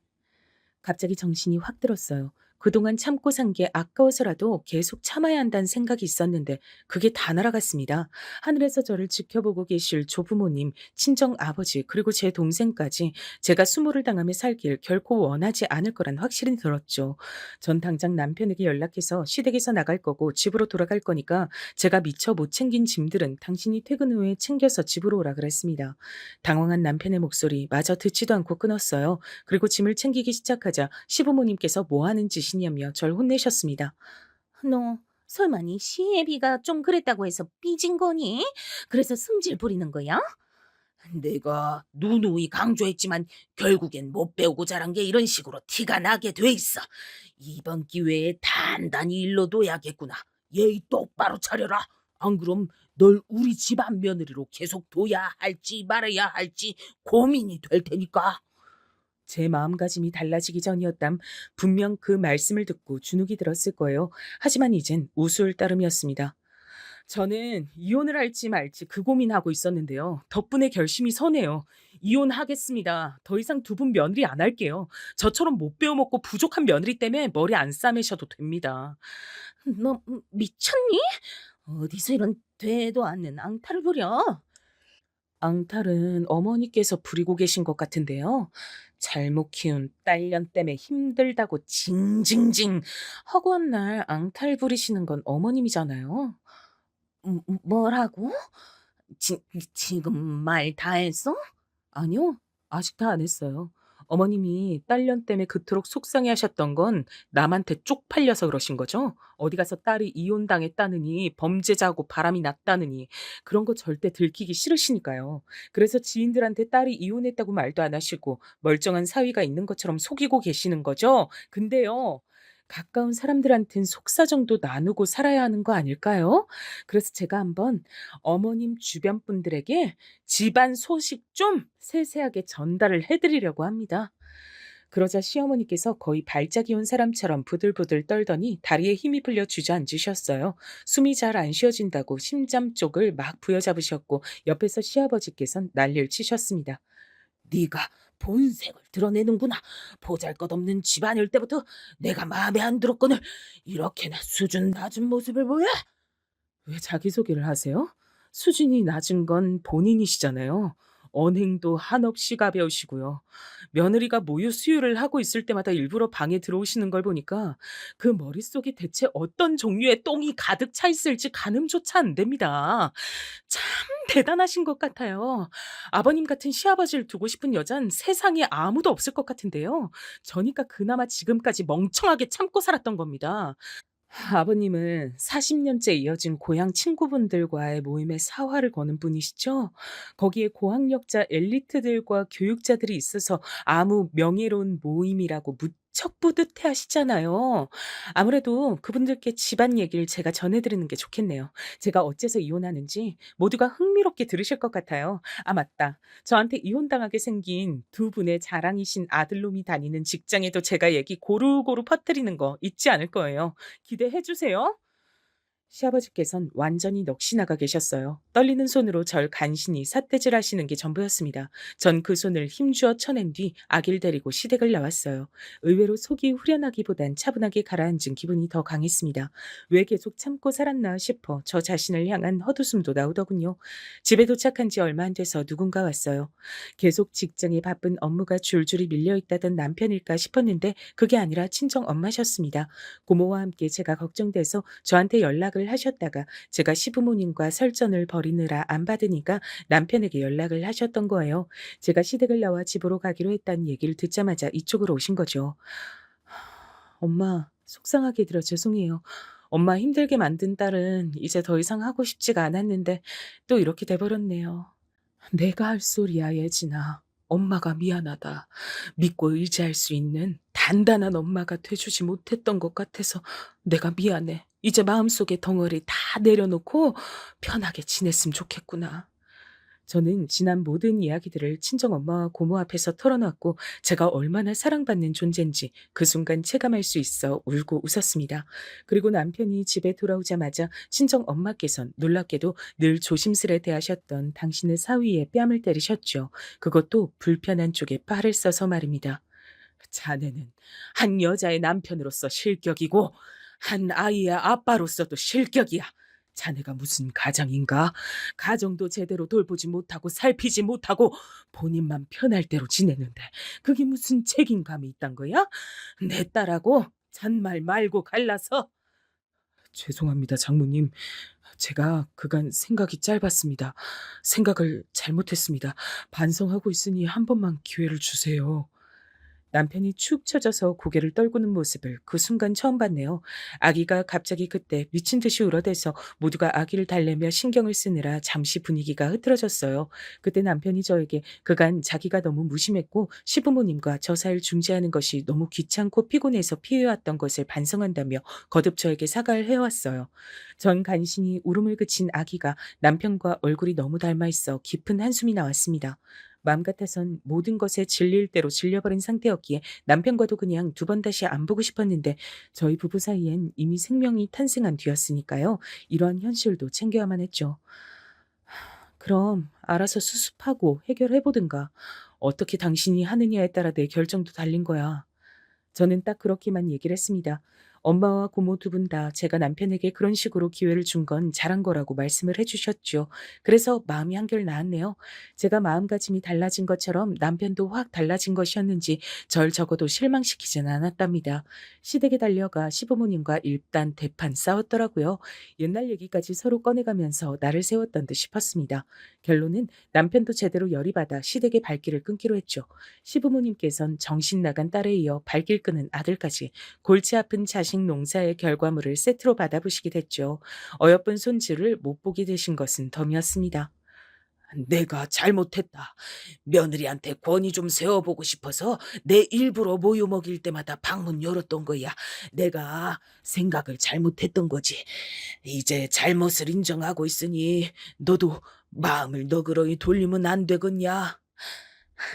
갑자기 정신이 확 들었어요. 그동안 참고 산 게 아까워서라도 계속 참아야 한다는 생각이 있었는데 그게 다 날아갔습니다. 하늘에서 저를 지켜보고 계실 조부모님, 친정 아버지 그리고 제 동생까지 제가 수모를 당하며 살길 결코 원하지 않을 거란 확실히 들었죠. 전 당장 남편에게 연락해서 시댁에서 나갈 거고 집으로 돌아갈 거니까 제가 미처 못 챙긴 짐들은 당신이 퇴근 후에 챙겨서 집으로 오라 그랬습니다. 당황한 남편의 목소리 마저 듣지도 않고 끊었어요. 그리고 짐을 챙기기 시작하자 시부모님께서 뭐 하는 짓이냐며 절 혼내셨습니다. 너 설마 네 시애비가 좀 그랬다고 해서 삐진 거니? 그래서 승질 부리는 거야? 내가 누누이 강조했지만 결국엔 못 배우고 자란 게 이런 식으로 티가 나게 돼 있어. 이번 기회에 단단히 일러둬야겠구나. 예의 똑바로 차려라. 안 그럼 널 우리 집안 며느리로 계속 둬야 할지 말아야 할지 고민이 될 테니까. 제 마음가짐이 달라지기 전이었담 분명 그 말씀을 듣고 주눅이 들었을 거예요. 하지만 이젠 우스울 따름이었습니다. 저는 이혼을 할지 말지 그 고민하고 있었는데요. 덕분에 결심이 서네요. 이혼하겠습니다. 더 이상 두 분 며느리 안 할게요. 저처럼 못 배워먹고 부족한 며느리 때문에 머리 안 싸매셔도 됩니다. 너 미쳤니? 어디서 이런 되도 않는 앙탈을 부려? 앙탈은 어머니께서 부리고 계신 것 같은데요. 잘못 키운 딸년 때문에 힘들다고 징징징 허구한 날 앙탈 부리시는 건 어머님이잖아요. 뭐라고? 지금 말 다 했어? 아니요. 아직 다 안 했어요. 어머님이 딸년 때문에 그토록 속상해하셨던 건 남한테 쪽팔려서 그러신 거죠. 어디 가서 딸이 이혼당했다느니 범죄자고 바람이 났다느니 그런 거 절대 들키기 싫으시니까요. 그래서 지인들한테 딸이 이혼했다고 말도 안 하시고 멀쩡한 사위가 있는 것처럼 속이고 계시는 거죠. 근데요. 가까운 사람들한텐 속사정도 나누고 살아야 하는 거 아닐까요? 그래서 제가 한번 어머님 주변 분들에게 집안 소식 좀 세세하게 전달을 해드리려고 합니다. 그러자 시어머니께서 거의 발작이 온 사람처럼 부들부들 떨더니 다리에 힘이 풀려 주저앉으셨어요. 숨이 잘 안 쉬어진다고 심장 쪽을 막 부여잡으셨고 옆에서 시아버지께선 난리를 치셨습니다. 네가 본색을 드러내는구나. 보잘것없는 집안일 때부터 내가 마음에 안 들었거늘 이렇게나 수준 낮은 모습을 보여? 왜 자기소개를 하세요? 수준이 낮은 건 본인이시잖아요. 언행도 한없이 가벼우시고요. 며느리가 모유 수유를 하고 있을 때마다 일부러 방에 들어오시는 걸 보니까 그 머릿속에 대체 어떤 종류의 똥이 가득 차 있을지 가늠조차 안 됩니다. 참 대단하신 것 같아요. 아버님 같은 시아버지를 두고 싶은 여잔 세상에 아무도 없을 것 같은데요. 저니까 그나마 지금까지 멍청하게 참고 살았던 겁니다. 아버님은 40년째 이어진 고향 친구분들과의 모임에 사활을 거는 분이시죠? 거기에 고학력자 엘리트들과 교육자들이 있어서 아무 명예로운 모임이라고 무척 뿌듯해 하시잖아요. 아무래도 그분들께 집안 얘기를 제가 전해드리는 게 좋겠네요. 제가 어째서 이혼하는지 모두가 흥미롭게 들으실 것 같아요. 아, 맞다. 저한테 이혼당하게 생긴 두 분의 자랑이신 아들놈이 다니는 직장에도 제가 얘기 고루고루 퍼뜨리는 거 잊지 않을 거예요. 기대해 주세요. 시아버지께선 완전히 넋이 나가 계셨어요. 떨리는 손으로 절 간신히 삿대질하시는 게 전부였습니다. 전 그 손을 힘주어 쳐낸 뒤 아기를 데리고 시댁을 나왔어요. 의외로 속이 후련하기보단 차분하게 가라앉은 기분이 더 강했습니다. 왜 계속 참고 살았나 싶어 저 자신을 향한 헛웃음도 나오더군요. 집에 도착한 지 얼마 안 돼서 누군가 왔어요. 계속 직장에 바쁜 업무가 줄줄이 밀려있다던 남편일까 싶었는데 그게 아니라 친정 엄마셨습니다. 고모와 함께 제가 걱정돼서 저한테 연락을 하셨다가 제가 시부모님과 설전을 벌이느라 안 받으니까 남편에게 연락을 하셨던 거예요. 제가 시댁을 나와 집으로 가기로 했다는 얘기를 듣자마자 이쪽으로 오신 거죠. 엄마, 속상하게 들어 죄송해요. 엄마 힘들게 만든 딸은 이제 더 이상 하고 싶지가 않았는데 또 이렇게 돼버렸네요. 내가 할 소리야, 예진아. 엄마가 미안하다. 믿고 의지할 수 있는 단단한 엄마가 돼주지 못했던 것 같아서 내가 미안해. 이제 마음속에 덩어리 다 내려놓고 편하게 지냈으면 좋겠구나. 저는 지난 모든 이야기들을 친정엄마와 고모 앞에서 털어놨고 제가 얼마나 사랑받는 존재인지 그 순간 체감할 수 있어 울고 웃었습니다. 그리고 남편이 집에 돌아오자마자 친정엄마께선 놀랍게도 늘 조심스레 대하셨던 당신의 사위에 뺨을 때리셨죠. 그것도 불편한 쪽에 빠를 써서 말입니다. 자네는 한 여자의 남편으로서 실격이고 한 아이의 아빠로서도 실격이야. 자네가 무슨 가장인가? 가정도 제대로 돌보지 못하고 살피지 못하고 본인만 편할 대로 지내는데 그게 무슨 책임감이 있단 거야? 내 딸하고 잔말 말고 갈라서. 죄송합니다, 장모님. 제가 그간 생각이 짧았습니다. 생각을 잘못했습니다. 반성하고 있으니 한 번만 기회를 주세요. 남편이 축 처져서 고개를 떨구는 모습을 그 순간 처음 봤네요. 아기가 갑자기 그때 미친 듯이 울어대서 모두가 아기를 달래며 신경을 쓰느라 잠시 분위기가 흐트러졌어요. 그때 남편이 저에게 그간 자기가 너무 무심했고 시부모님과 저 사이를 중재하는 것이 너무 귀찮고 피곤해서 피해왔던 것을 반성한다며 거듭 저에게 사과를 해왔어요. 전 간신히 울음을 그친 아기가 남편과 얼굴이 너무 닮아 있어 깊은 한숨이 나왔습니다. 마음 같아선 모든 것에 질릴 대로 질려버린 상태였기에 남편과도 그냥 두 번 다시 안 보고 싶었는데 저희 부부 사이엔 이미 생명이 탄생한 뒤였으니까요. 이러한 현실도 챙겨야만 했죠. 그럼 알아서 수습하고 해결해보든가. 어떻게 당신이 하느냐에 따라 내 결정도 달린 거야. 저는 딱 그렇게만 얘기를 했습니다. 엄마와 고모 두 분 다 제가 남편에게 그런 식으로 기회를 준 건 잘한 거라고 말씀을 해주셨죠. 그래서 마음이 한결 나았네요. 제가 마음가짐이 달라진 것처럼 남편도 확 달라진 것이었는지 절 적어도 실망시키진 않았답니다. 시댁에 달려가 시부모님과 일단 대판 싸웠더라고요. 옛날 얘기까지 서로 꺼내가면서 나를 세웠던 듯 싶었습니다. 결론은 남편도 제대로 열이 받아 시댁의 발길을 끊기로 했죠. 시부모님께선 정신 나간 딸에 이어 발길 끄는 아들까지 골치 아픈 자식 농사의 결과물을 세트로 받아보시게 됐죠. 어여쁜 손주를 못 보게 되신 것은 덤이었습니다. 내가 잘못했다. 며느리한테 권위 좀 세워보고 싶어서 내 일부러 모유 먹일 때마다 방문 열었던 거야. 내가 생각을 잘못했던 거지. 이제 잘못을 인정하고 있으니 너도 마음을 너그러이 돌리면 안 되겠냐?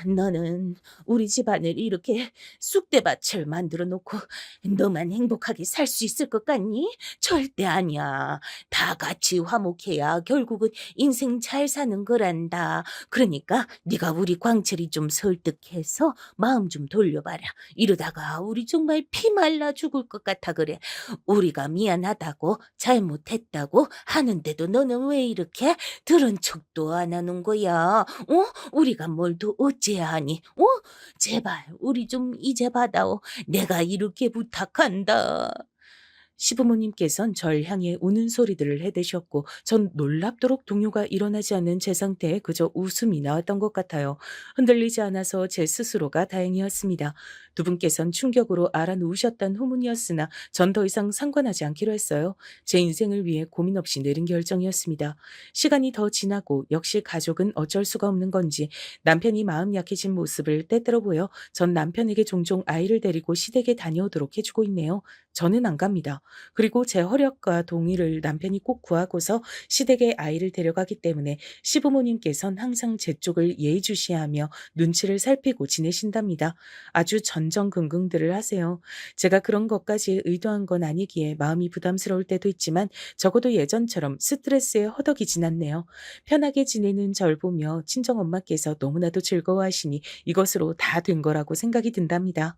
너는 우리 집안을 이렇게 쑥대밭을 만들어 놓고 너만 행복하게 살 수 있을 것 같니? 절대 아니야. 다 같이 화목해야 결국은 인생 잘 사는 거란다. 그러니까 네가 우리 광철이 좀 설득해서 마음 좀 돌려봐라. 이러다가 우리 정말 피 말라 죽을 것 같아 그래. 우리가 미안하다고 잘못했다고 하는데도 너는 왜 이렇게 들은 척도 안 하는 거야? 우리가 뭘 더 어째야 하니? 제발 우리 좀 이제 받아오. 내가 이렇게 부탁한다. 시부모님께선 절 향해 우는 소리들을 해대셨고 전 놀랍도록 동요가 일어나지 않는 제 상태에 그저 웃음이 나왔던 것 같아요. 흔들리지 않아서 제 스스로가 다행이었습니다. 두 분께선 충격으로 알아누우셨던 후문이었으나 전 더 이상 상관하지 않기로 했어요. 제 인생을 위해 고민 없이 내린 결정이었습니다. 시간이 더 지나고 역시 가족은 어쩔 수가 없는 건지 남편이 마음 약해진 모습을 때때로 보여 전 남편에게 종종 아이를 데리고 시댁에 다녀오도록 해주고 있네요. 저는 안 갑니다. 그리고 제 허락과 동의를 남편이 꼭 구하고서 시댁에 아이를 데려가기 때문에 시부모님께선 항상 제 쪽을 예의주시하며 눈치를 살피고 지내신답니다. 아주 전전긍긍들을 하세요. 제가 그런 것까지 의도한 건 아니기에 마음이 부담스러울 때도 있지만 적어도 예전처럼 스트레스에 허덕이진 않네요. 편하게 지내는 절 보며 친정엄마께서 너무나도 즐거워하시니 이것으로 다 된 거라고 생각이 든답니다.